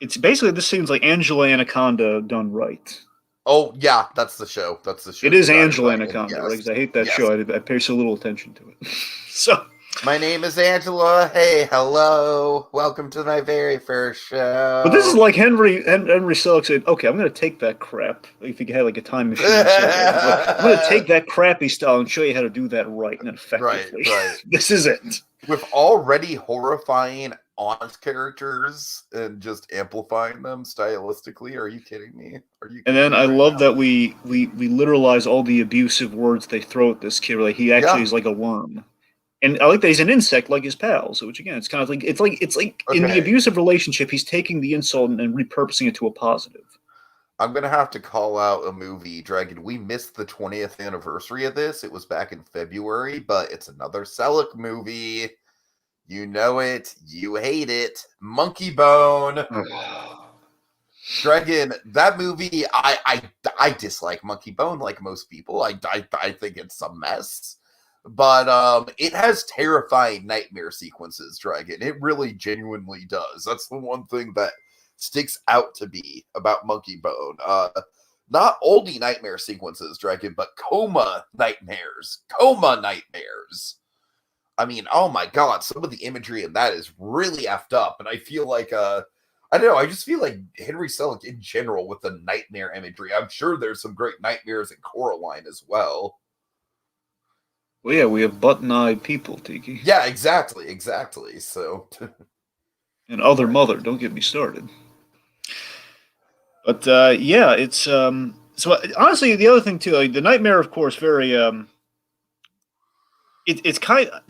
It's basically this seems like Angela Anaconda done right. Oh yeah, that's the show. That's the show It you is got, Angela dragon. Anaconda, right? Yes. Because I hate that Yes. show. I pay so little attention to it. So, My name is Angela. Hey, hello. Welcome to my very first but this is show. like Henry Selick said, "Okay, I'm going to take that crap. If you had like a time machine and said, like, I'm going to take that crappy style and show you how to do that right and Right, effectively. right. This is it." With already horrifying honest characters and just amplifying them stylistically. Are you kidding me? Are you And kidding then me I right love now? that we literalize all the abusive words they throw at this kid. Like he actually Yeah. is like a worm. And I like that he's an insect like his pals, which again, it's kind of like it's like in the Okay. abusive relationship, he's taking the insult and repurposing it to a positive. I'm gonna have to call out a movie, Dragon. We missed the 20th anniversary of this. It was back in February, but it's another Sellick movie. You know it. You hate it. Monkey Bone. Dragon, that movie, I dislike Monkey Bone like most people. I think it's a mess. But it has terrifying nightmare sequences, Dragon. It really genuinely does. That's the one thing that sticks out to me about Monkey Bone. Not oldie nightmare sequences, Dragon, but coma nightmares. Coma nightmares. I mean, oh my god, some of the imagery in that is really effed up, and I feel like I don't know, I just feel like Henry Selick in general with the nightmare imagery. I'm sure there's some great nightmares in Coraline as well. Well, yeah, we have button-eyed people, Tiki, Yeah, exactly, exactly. So and other right. mother. Don't get me started. But yeah, it's so honestly, the other thing too, like the nightmare, of course, very it's kind of,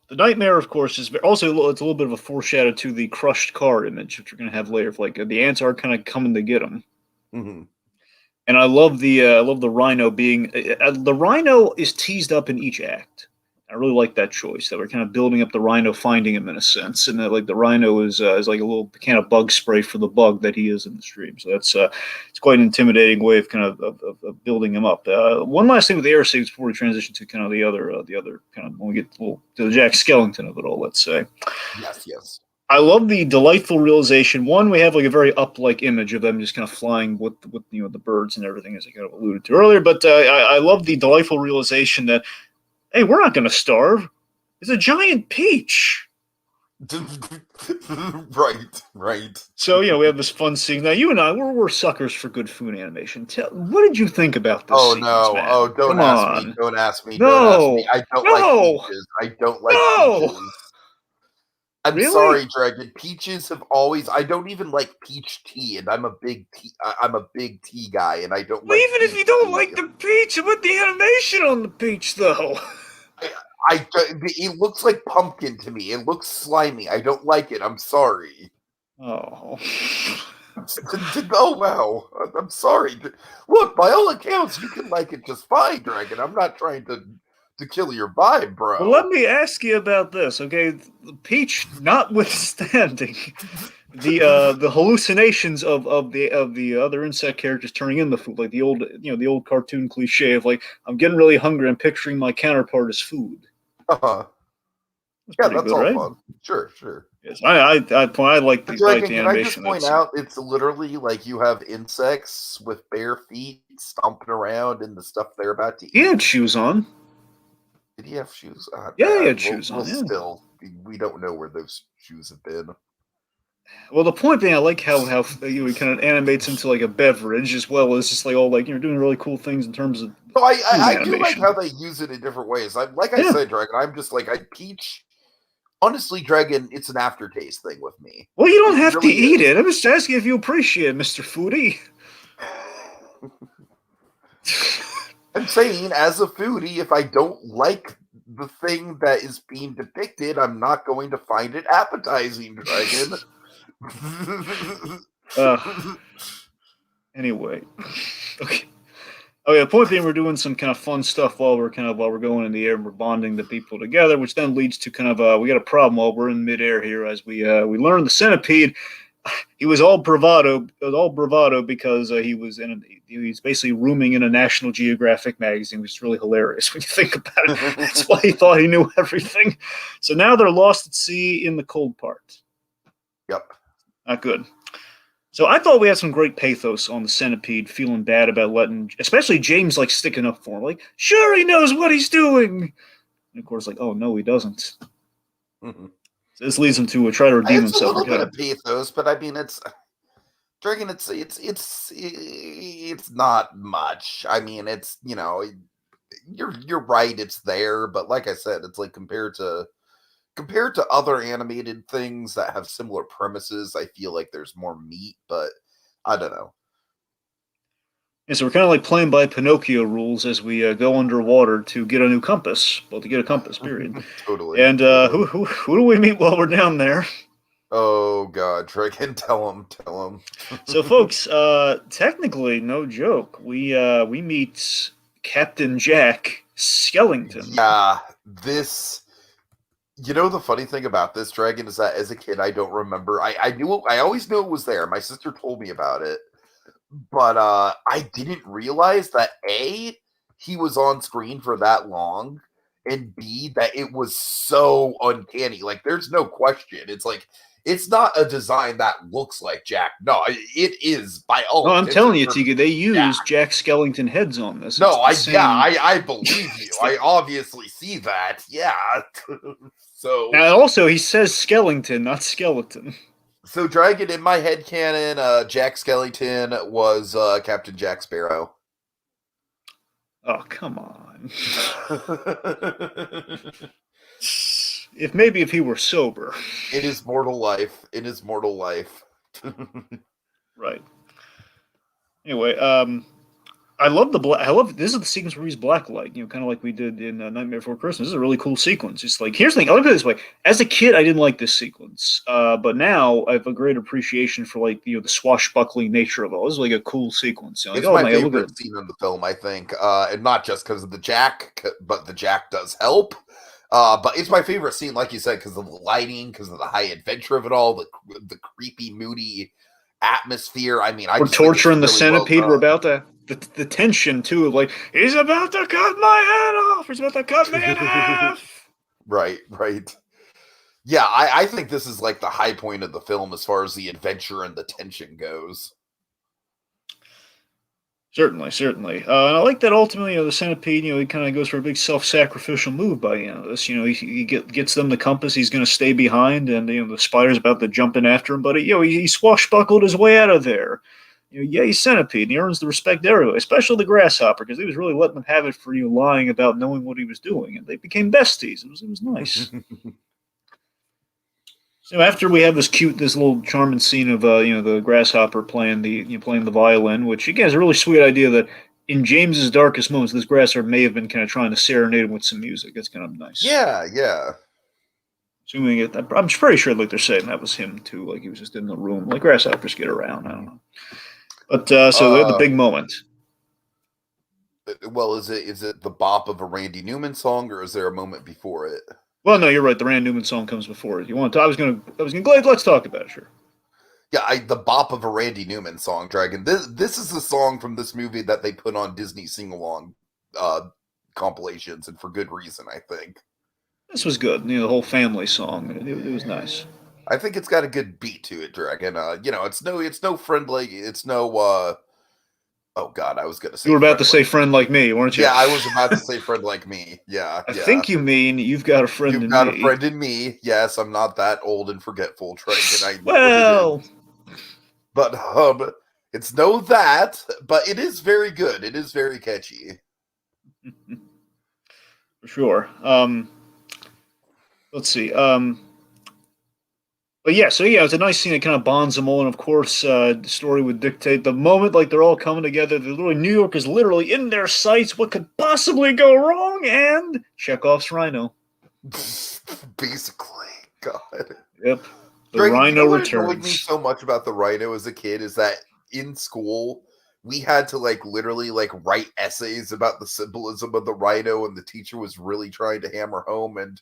the nightmare, of course, is also it's a little bit of a foreshadow to the crushed car image that you're going to have later. If like the ants are kind of coming to get him, Mm-hmm. and I love the rhino being the rhino is teased up in each act. I really like that choice that we're kind of building up the rhino, finding him in a sense, and that like the rhino is like a little can of bug spray for the bug that he is in the stream. So that's it's quite an intimidating way of kind of building him up. One last thing with the air saves before we transition to kind of the other kind of when we get to the Jack Skellington of it all. Let's say. Yes, yes. I love the delightful realization. One, we have like a very up-like image of them just kind of flying with the birds and everything, as I kind of alluded to earlier. But I love the delightful realization that hey, we're not going to starve. It's a giant peach. Right, right. So we have this fun scene. Now you and I, we're suckers for good food animation. What did you think about this Oh sequence, no. Oh, man? don't Come ask me. on. Don't ask me. Don't ask me. No. I don't like No. peaches. I don't like No. peaches. I'm Really? sorry, Dragon. Peaches have always. I don't even like peach tea, and I'm a big tea. I'm a big tea guy, and I don't Well, like even if peach you don't tea. like the peach, what the animation on the peach, though? I, it looks like pumpkin to me. It looks slimy. I don't like it. I'm sorry. Oh. Oh wow. I'm sorry. Look, by all accounts, you can like it just fine, Dragon. I'm not trying to kill your vibe, Well, let bro. me ask you about this, okay? The peach, notwithstanding, the hallucinations of the other insect characters turning into food, like the old cartoon cliche of like I'm getting really hungry, I'm picturing my counterpart as food. Uh-huh. That's Yeah, pretty that's good, all right? fun. Sure, sure. Yes, I like But like Dragon, the can I animation. just point That's out it's literally like you have insects with bare feet stomping around and the stuff they're about to he eat. had shoes on. Did he have shoes? Yeah, he had Well, shoes well, on. Yeah. still, we don't know where those shoes have been. Well, the point being, I like how he kind of animates into like a beverage as well as just like all like doing really cool things in terms of So food I do like how animation. they use it in different ways. Like I Yeah. said, Dragon, I'm just like I peach. Honestly, Dragon, it's an aftertaste thing with me. Well, you don't It have to really eat is. it. I'm just asking if you appreciate it, Mr. Foodie. I'm saying, as a foodie, if I don't like the thing that is being depicted, I'm not going to find it appetizing, Dragon. Anyway, okay. Oh yeah, the point being, we're doing some kind of fun stuff while we're going in the air and we're bonding the people together, which then leads to kind of we got a problem while we're in midair here as we learn the centipede. He was all bravado. It was all bravado because he was basically rooming in a National Geographic magazine, which is really hilarious when you think about it. That's why he thought he knew everything. So now they're lost at sea in the cold part. Yep. Not good. So I thought we had some great pathos on the centipede, feeling bad about letting, especially James, like sticking up for him, like, sure he knows what he's doing. And of course, like, oh no, he doesn't. Mm-hmm. So this leads him to try to redeem It's a himself. little bit of pathos, but I mean, it's Dragon. It's not much. I mean, it's you're right. It's there, but like I said, it's like compared to other animated things that have similar premises, I feel like there's more meat, but I don't know. And so we're kind of like playing by Pinocchio rules as we go underwater to get a new compass. Well, to get a compass, period. Totally. And who do we meet while we're down there? Oh God, Dragon, tell him. So, folks, technically, no joke, we meet Captain Jack Skellington. Yeah, this. The funny thing about this, Dragon, is that as a kid, I don't remember. I always knew it was there. My sister told me about it, but I didn't realize that A, he was on screen for that long, and B, that it was so uncanny. Like, there's no question. It's like it's not a design that looks like Jack. No, it is by all. No, I'm telling you, Tika, they Jack. used Jack Skellington heads on this. No, I believe you. I obviously see that. Yeah. So now also he says Skellington, not skeleton. So Dragon, in my head canon, Jack Skellington was Captain Jack Sparrow. Oh, come on. If he were sober. In his mortal life. Right. Anyway, I love this is the sequence where he's blacklight, kind of like we did in Nightmare Before Christmas. This is a really cool sequence. It's like, here's the thing, I'll look at it this way. As a kid, I didn't like this sequence. But now I have a great appreciation for the swashbuckling nature of it. This is like a cool sequence. It's my favorite scene in the film, I think. And not just because of the Jack, but the Jack does help. But it's my favorite scene, like you said, because of the lighting, because of the high adventure of it all, the creepy, moody atmosphere. I mean, we're torturing the centipede. We're about to the tension too, of like, he's about to cut my head off. He's about to cut me in half. Right. Yeah, I think this is like the high point of the film as far as the adventure and the tension goes. Certainly. And I like that ultimately, the centipede, he kind of goes for a big self-sacrificial move by this. He gets them the compass. He's going to stay behind, and the spider's about to jump in after him. But he swashbuckled his way out of there. Yay, centipede! And he earns the respect everywhere, especially the grasshopper, because he was really letting them have it for lying about knowing what he was doing, and they became besties. It was nice. So after we have this little charming scene of the grasshopper playing the violin, which again is a really sweet idea that in James's darkest moments, this grasshopper may have been kind of trying to serenade him with some music. It's kind of nice. Yeah. Assuming I'm pretty sure they're saying that was him too, like he was just in the room. Like grasshoppers get around, I don't know. But so they're the big moment. Well, is it the bop of a Randy Newman song, or is there a moment before it? Well, no, you're right. The Randy Newman song comes before it. You want to? I was gonna glad. Let's talk about it. Sure. Yeah, the bop of a Randy Newman song, Dragon. This is the song from this movie that they put on Disney sing-along compilations, and for good reason, I think. This was good. The whole family song. It was nice. I think it's got a good beat to it, Dragon. It's no friendly. It's no. Oh God, I was gonna say. You were about to say friend like me, weren't you? Yeah, I was about to say friend like me. Yeah. I think you mean you've got a friend in me. You've got a friend in me. Yes, I'm not that old and forgetful, Dragon. But it's no that. But it is very good. It is very catchy. For sure. Let's see. But yeah, it's a nice scene that kind of bonds them all, and of course, the story would dictate the moment, like they're all coming together. New York is literally in their sights. What could possibly go wrong? And Chekhov's rhino. Basically, God. Yep. The Dragon, you know Rhino what annoyed me returns. so much about the Rhino as a kid is that in school we had to like literally like write essays about the symbolism of the Rhino, and the teacher was really trying to hammer home. And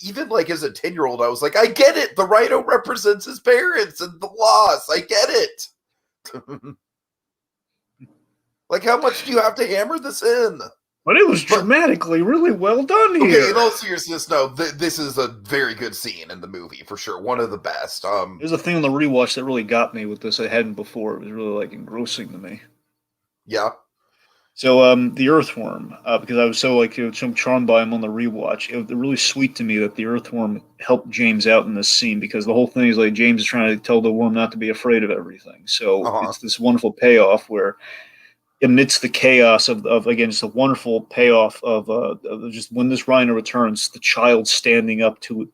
even like as a 10-year-old, I was like, I get it. The Rhino represents his parents and the loss. I get it. Like, how much do you have to hammer this in? But it was But dramatically really well done okay, in here. all seriousness, no, this is a very good scene in the movie for sure. One of the best. There's a thing on the rewatch that really got me with this I hadn't before. It was really like engrossing to me. Yeah. So the earthworm, because I was so like so charmed by him on the rewatch. It was really sweet to me that the earthworm helped James out in this scene because the whole thing is like James is trying to tell the worm not to be afraid of everything. So Uh-huh. it's this wonderful payoff where amidst the chaos of again just a wonderful payoff of just when this rhino returns, the child standing up to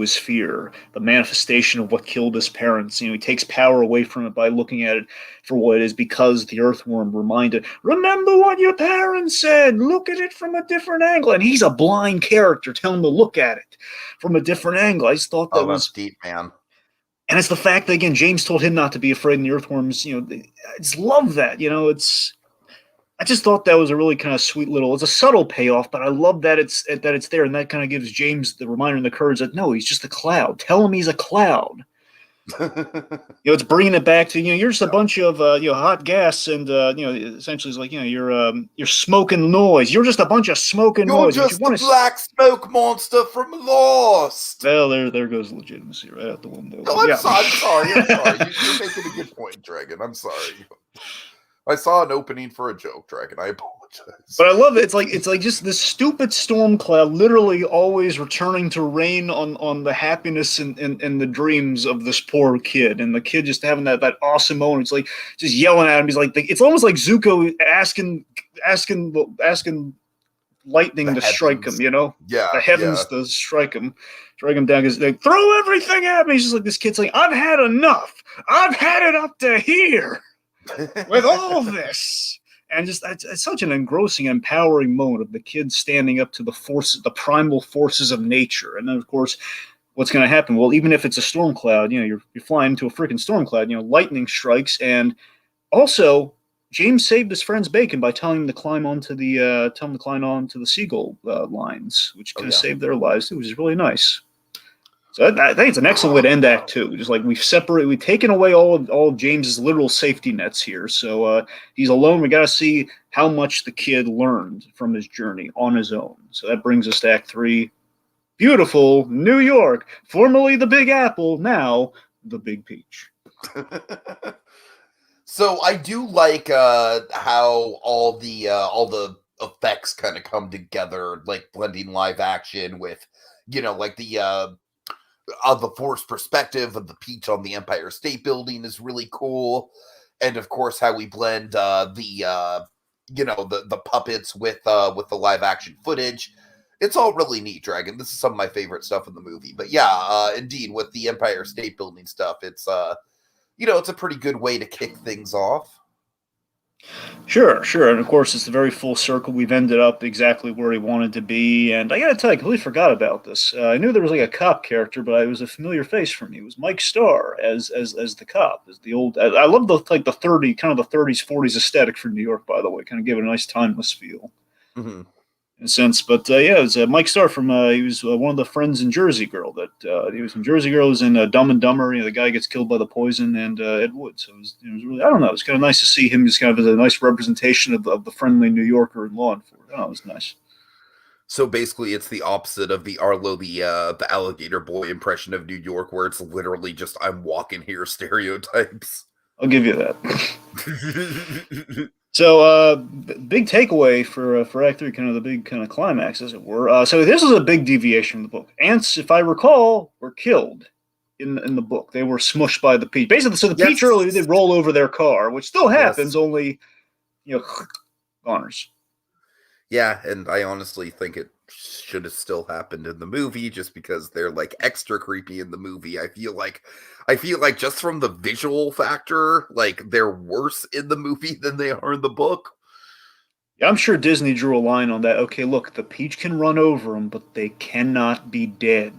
his fear, the manifestation of what killed his parents. He takes power away from it by looking at it for what it is because the earthworm reminded, remember what your parents said, look at it from a different angle. And he's a blind character telling him to look at it from a different angle. I just thought that Oh, that's was, deep, man. and it's the fact that, again, James told him not to be afraid, and the earthworms, I just love that. I just thought that was a really kind of sweet little. It's a subtle payoff, but I love that it's there, and that kind of gives James the reminder and the courage that no, he's just a cloud. Tell him he's a cloud. It's bringing it back to you're just a bunch of hot gas, and essentially it's like you're smoking noise. You're just a bunch of smoking You're noise. But you just the want to. black smoke monster from Lost. Well, there goes legitimacy right out the window. No, But yeah. I'm sorry. You're making a good point, Dragon. I'm sorry. I saw an opening for a joke, Dragon. I apologize. But I love it. It's like just this stupid storm cloud, literally always returning to rain on the happiness and the dreams of this poor kid, and the kid just having that awesome moment. It's like just yelling at him. He's like, it's almost like Zuko asking lightning The to strike heavens. him. Yeah, The yeah. heavens to strike him down. Because they throw everything at me. He's just like this kid's like, I've had enough. I've had it up to here with all this. And just it's such an engrossing, empowering moment of the kids standing up to the forces, the primal forces of nature. And then, of course, what's going to happen? Well, even if it's a storm cloud, you're flying into a freaking storm cloud. Lightning strikes, and also James saved his friend's bacon by telling him to climb onto the seagull lines, which Oh kind of yeah. saved their lives too, which is really nice. So I think it's an excellent way to end Act Two. Just like we've taken away all of James's literal safety nets here. So he's alone. We got to see how much the kid learned from his journey on his own. So that brings us to Act Three. Beautiful New York, formerly the Big Apple, now the Big Peach. So I do like how all the effects kind of come together, like blending live action with, like the forced perspective of the peach on the Empire State Building is really cool, and of course how we blend the puppets with the live action footage. It's all really neat, Dragon. This is some of my favorite stuff in the movie. But yeah, indeed, with the Empire State Building stuff, it's it's a pretty good way to kick things off. Sure, and of course it's a very full circle. We've ended up exactly where we wanted to be, and I gotta tell you, I completely forgot about this. I knew there was like a cop character, but it was a familiar face for me. It was Mike Starr as the cop, as the old. I love the 30s 40s aesthetic for New York, by the way. Kind of give it a nice timeless feel. Mm-hmm. In a sense. But yeah, it was Mike Starr from he was one of the friends in Jersey Girl. That he was in Jersey Girl. He was in Dumb and Dumber. The guy gets killed by the poison, and Ed Wood. So it was really, I don't know. It was kind of nice to see him just kind of as a nice representation of the friendly New Yorker in law enforcement. Oh, it was nice. So basically, it's the opposite of the Arlo, the alligator boy impression of New York, where it's literally just "I'm walking here" stereotypes. I'll give you that. So, big takeaway for Act Three, kind of the big kind of climax, as it were. So this is a big deviation from the book. Ants, if I recall, were killed in the book. They were smushed by the peach. Basically, so the peach Yes. earlier did roll over their car, which still happens, Yes. only goners. Yeah, and I honestly think it should have still happened in the movie, just because they're like extra creepy in the movie. I feel like just from the visual factor, like they're worse in the movie than they are in the book. Yeah, I'm sure Disney drew a line on that. Okay, look, the peach can run over them, but they cannot be dead.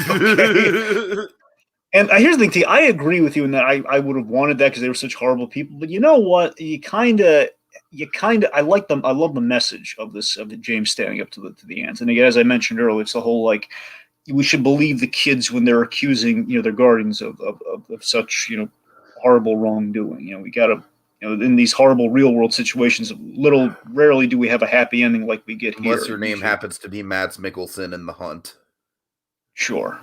Okay. And here's the thing, T. I agree with you in that I would have wanted that because they were such horrible people. But you know what? I like them. I love the message of this of the James standing up to the ants. And again, as I mentioned earlier, it's the whole like we should believe the kids when they're accusing their guardians of such horrible wrongdoing. We got to in these horrible real world situations, little rarely do we have a happy ending like we get here. Unless your name happens to be Mads Mikkelsen in The Hunt. Sure.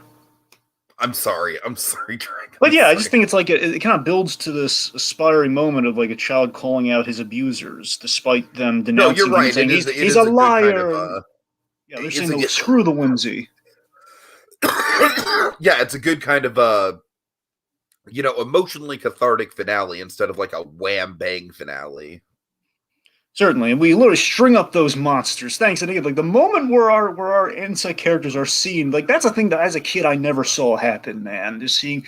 I'm sorry, Dragon. But yeah, I just think it's like it kind of builds to this aspiring moment of like a child calling out his abusers, despite them No, you're denouncing him and right. saying It he's is a a good kind of liar. Yeah, they're saying, it's a "No, screw the whimsy." yeah, it's a good kind of emotionally cathartic finale instead of like a wham bang finale. Certainly, and we literally string up those monsters. Thanks, and again, like the moment where our inside characters are seen, like that's a thing that as a kid I never saw happen. Man, just seeing.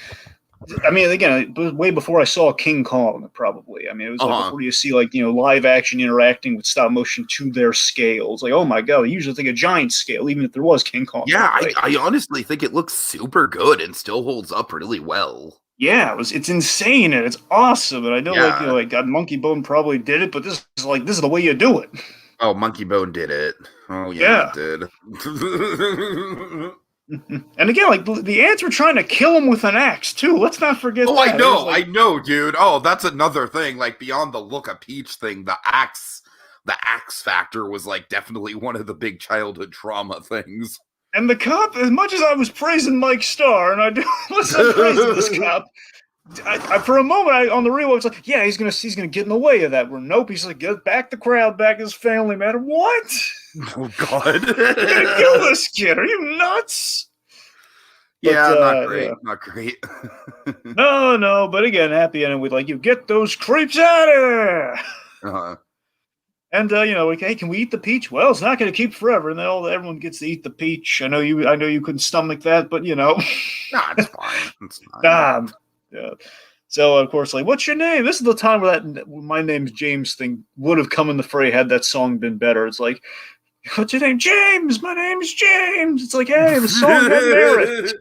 I mean, again, it was way before I saw King Kong. Probably, I mean, it was like before you see like live action interacting with stop motion to their scales. Like, oh my god, I usually think a giant scale, even if there was King Kong. Yeah, I honestly think it looks super good and still holds up really well. Yeah, it's insane and it's awesome. And I know Yeah. like God Monkey Bone probably did it, but this is the way you do it. Oh, Monkey Bone did it. Oh yeah, Yeah. it did. And again, like the ants were trying to kill him with an axe too. Let's not forget Oh, that. I know, dude. Oh, that's another thing. Like beyond the look of Peach thing, the axe factor was like definitely one of the big childhood trauma things. And the cop, as much as I was praising Mike Starr, and I do listen praising this cop, for a moment on the real, I was like, yeah, he's gonna get in the way of that. Where nope, he's like, get back the crowd, back his family, man. What? Oh God! You're gonna kill this kid? Are you nuts? Yeah, But, not great, yeah. not great. No, but again, happy ending with like, you get those creeps out of here. Uh-huh. And like, hey, can we eat the peach? Well, it's not going to keep forever, and then everyone gets to eat the peach. I know you couldn't stomach that, but Nah, it's fine. It's fine. Yeah. So of course, like, what's your name? This is the time where that my name's James thing would have come in the fray had that song been better. It's like, what's your name? James. My name's James. It's like, hey, the song had merit.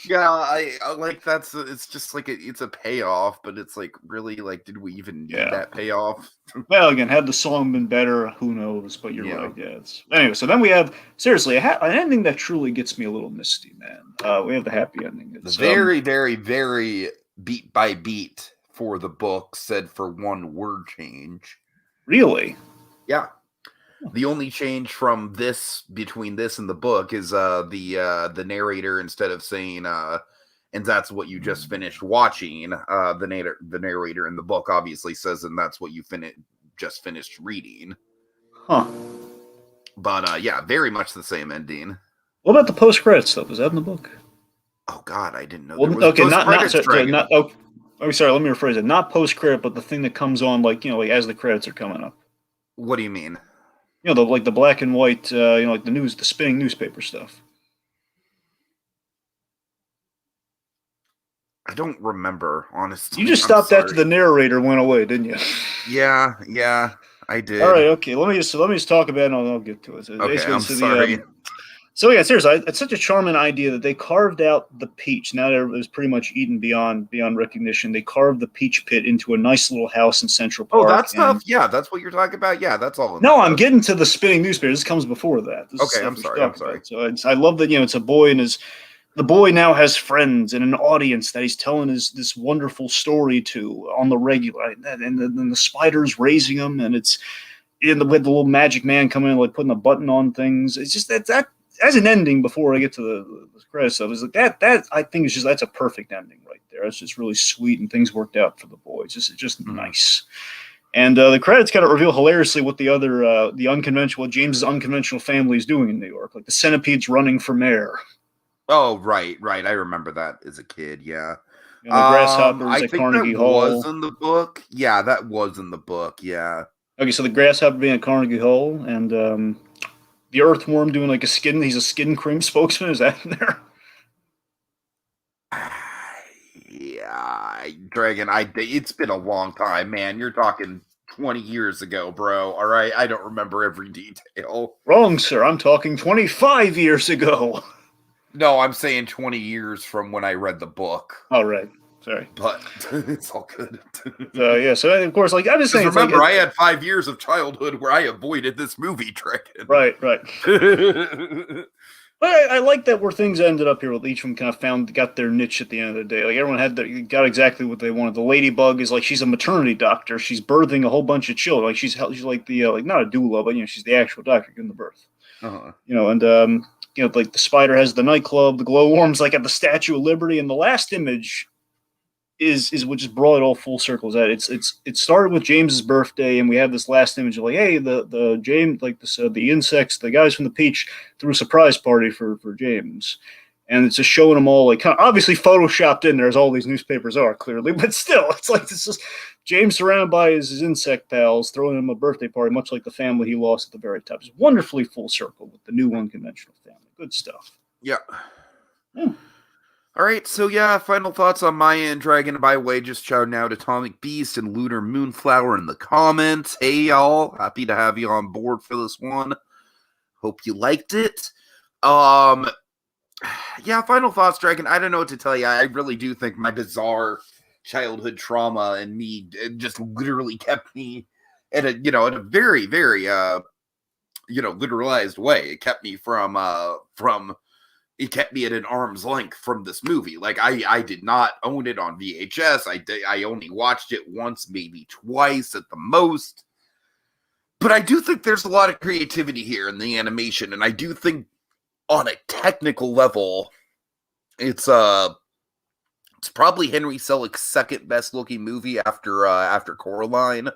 Yeah, I like it's just like it's a payoff, but it's like really like, did we even need that payoff? Well, again, had the song been better, who knows? But you're right. Yeah. Anyway, so then we have seriously an ending that truly gets me a little misty, man. We have the happy ending. It's very, very, very beat by beat for the book, said for one word change. Really? Yeah. The only change from between this and the book is the narrator, instead of saying and that's what you just finished watching, the narrator in the book obviously says, and that's what you just finished reading. Huh. But yeah, very much the same ending. What about the post-credits stuff? Was that in the book? Oh God, I didn't know. Well, okay, not oh, sorry. Let me rephrase it. Not post-credit, but the thing that comes on, like like as the credits are coming up. What do you mean? The black and white, like the spinning newspaper stuff. I don't remember, honestly. You just stopped after the narrator went away, didn't you? Yeah, I did. All right, okay. Let me just talk about it, and I'll get to it. So okay, I'm sorry. So yeah, seriously, it's such a charming idea that they carved out the peach. Now that it was pretty much eaten beyond recognition, they carved the peach pit into a nice little house in Central Park. Oh, that stuff? Yeah, that's what you're talking about? Yeah, that's all. No, I'm getting to the spinning newspaper. This comes before that. Okay, I'm sorry. So I love that, it's a boy, and the boy now has friends and an audience that he's telling this wonderful story to on the regular. And then the spider's raising him, and it's with the little magic man coming in, like putting a button on things. It's just that as an ending, before I get to the credit stuff, is like that I think that's a perfect ending right there. It's just really sweet, and things worked out for the boy. It's just nice. And the credits kind of reveal hilariously what James's unconventional family is doing in New York. Like the centipede's running for mayor. Oh, right. I remember that as a kid. Yeah. The grasshoppers at Carnegie Hall. That was in the book. Yeah, that was in the book. Yeah. Okay, so the grasshopper being at Carnegie Hall, and the earthworm doing like he's a skin cream spokesman. Is that in there? Yeah, Dragon. It's been a long time, man. You're talking 20 years ago, bro. All right, I don't remember every detail. Wrong, sir. I'm talking 25 years ago. No, I'm saying 20 years from when I read the book. All right. Sorry. But it's all good. Yeah, so of course, like I was Just saying, remember, I had 5 years of childhood where I avoided this movie trick. Right. But I like that where things ended up here. With each of them kind of got their niche at the end of the day. Like everyone got exactly what they wanted. The ladybug is like she's a maternity doctor. She's birthing a whole bunch of children. Like she's like the like not a doula, but she's the actual doctor giving the birth. Uh-huh. And like the spider has the nightclub. The glowworm's like at the Statue of Liberty. And the last image is what just brought it all full circle. Is that it started with James's birthday, and we have this last image of like, hey, the James, like this the insects, the guys from the Peach threw a surprise party for James, and it's just showing them all like kind of obviously photoshopped in there as all these newspapers are clearly, but still it's like this is James surrounded by his insect pals throwing him a birthday party, much like the family he lost at the very top. It's wonderfully full circle with the new unconventional family. Good stuff. Yeah. All right, so yeah, final thoughts on my end, Dragon. By the way, just shouting out Atomic Beast and Lunar Moonflower in the comments. Hey, y'all, happy to have you on board for this one. Hope you liked it. Yeah, final thoughts, Dragon. I don't know what to tell you. I really do think my bizarre childhood trauma and me just literally kept me at a very, very, literalized way. It kept me it kept me at an arm's length from this movie. Like I did not own it on VHS. I only watched it once, maybe twice at the most. But I do think there's a lot of creativity here in the animation, and I do think on a technical level, it's probably Henry Selick's second best looking movie after Coraline.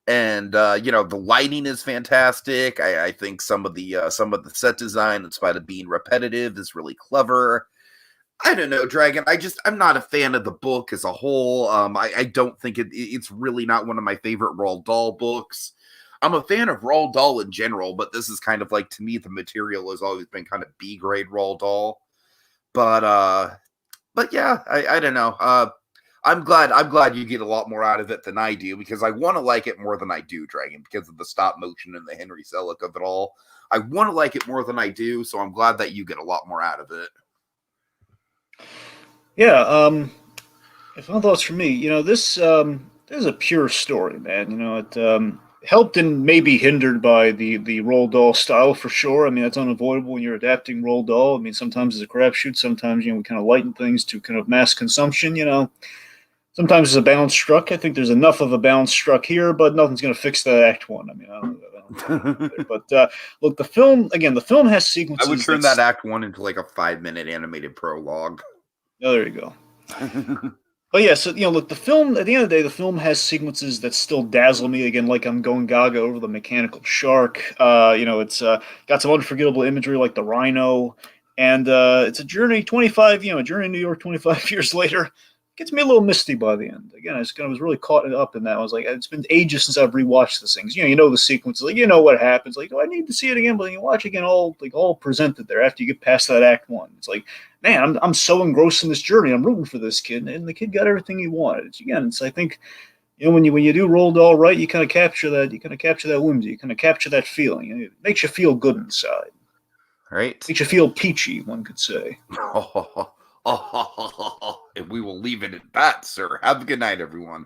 And the lighting is fantastic. I think some of the set design, in spite of being repetitive, is really clever. I don't know, Dragon. I'm not a fan of the book as a whole. I don't think it's really not one of my favorite Roald Dahl books. I'm a fan of Roald Dahl in general, but this is kind of like, to me, the material has always been kind of B grade Roald Dahl. But yeah, I don't know. I'm glad you get a lot more out of it than I do, because I want to like it more than I do, Dragon, because of the stop motion and the Henry Selick of it all. I want to like it more than I do, so I'm glad that you get a lot more out of it. Yeah, final thoughts for me. This is a pure story, man. It helped and maybe hindered by the Roald Dahl style for sure. I mean, that's unavoidable when you're adapting Roald Dahl. I mean, sometimes it's a crapshoot. Sometimes we kind of lighten things to kind of mass consumption. Sometimes there's a balance struck. I think there's enough of a balance struck here, but nothing's going to fix that Act One. I mean, I don't know. But look, the film has sequences. I would turn that Act One into like a 5-minute animated prologue. Oh, there you go. But yeah, so look, the film at the end of the day, the film has sequences that still dazzle me. Again, like I'm going gaga over the mechanical shark. It's got some unforgettable imagery like the rhino, and it's a journey a journey in New York 25 years later. Gets me a little misty by the end. Again, I was really caught up in that. I was like, it's been ages since I've rewatched these things. The sequences, like what happens. Like, I need to see it again, but you watch again, all presented there after you get past that Act One. It's like, man, I'm so engrossed in this journey. I'm rooting for this kid, and the kid got everything he wanted. I think, when you do Roald Dahl right, you kind of capture that. You kind of capture that whimsy. You kind of capture that feeling. It makes you feel good inside. Right. Makes you feel peachy, one could say. And we will leave it at that, sir. Have a good night, everyone.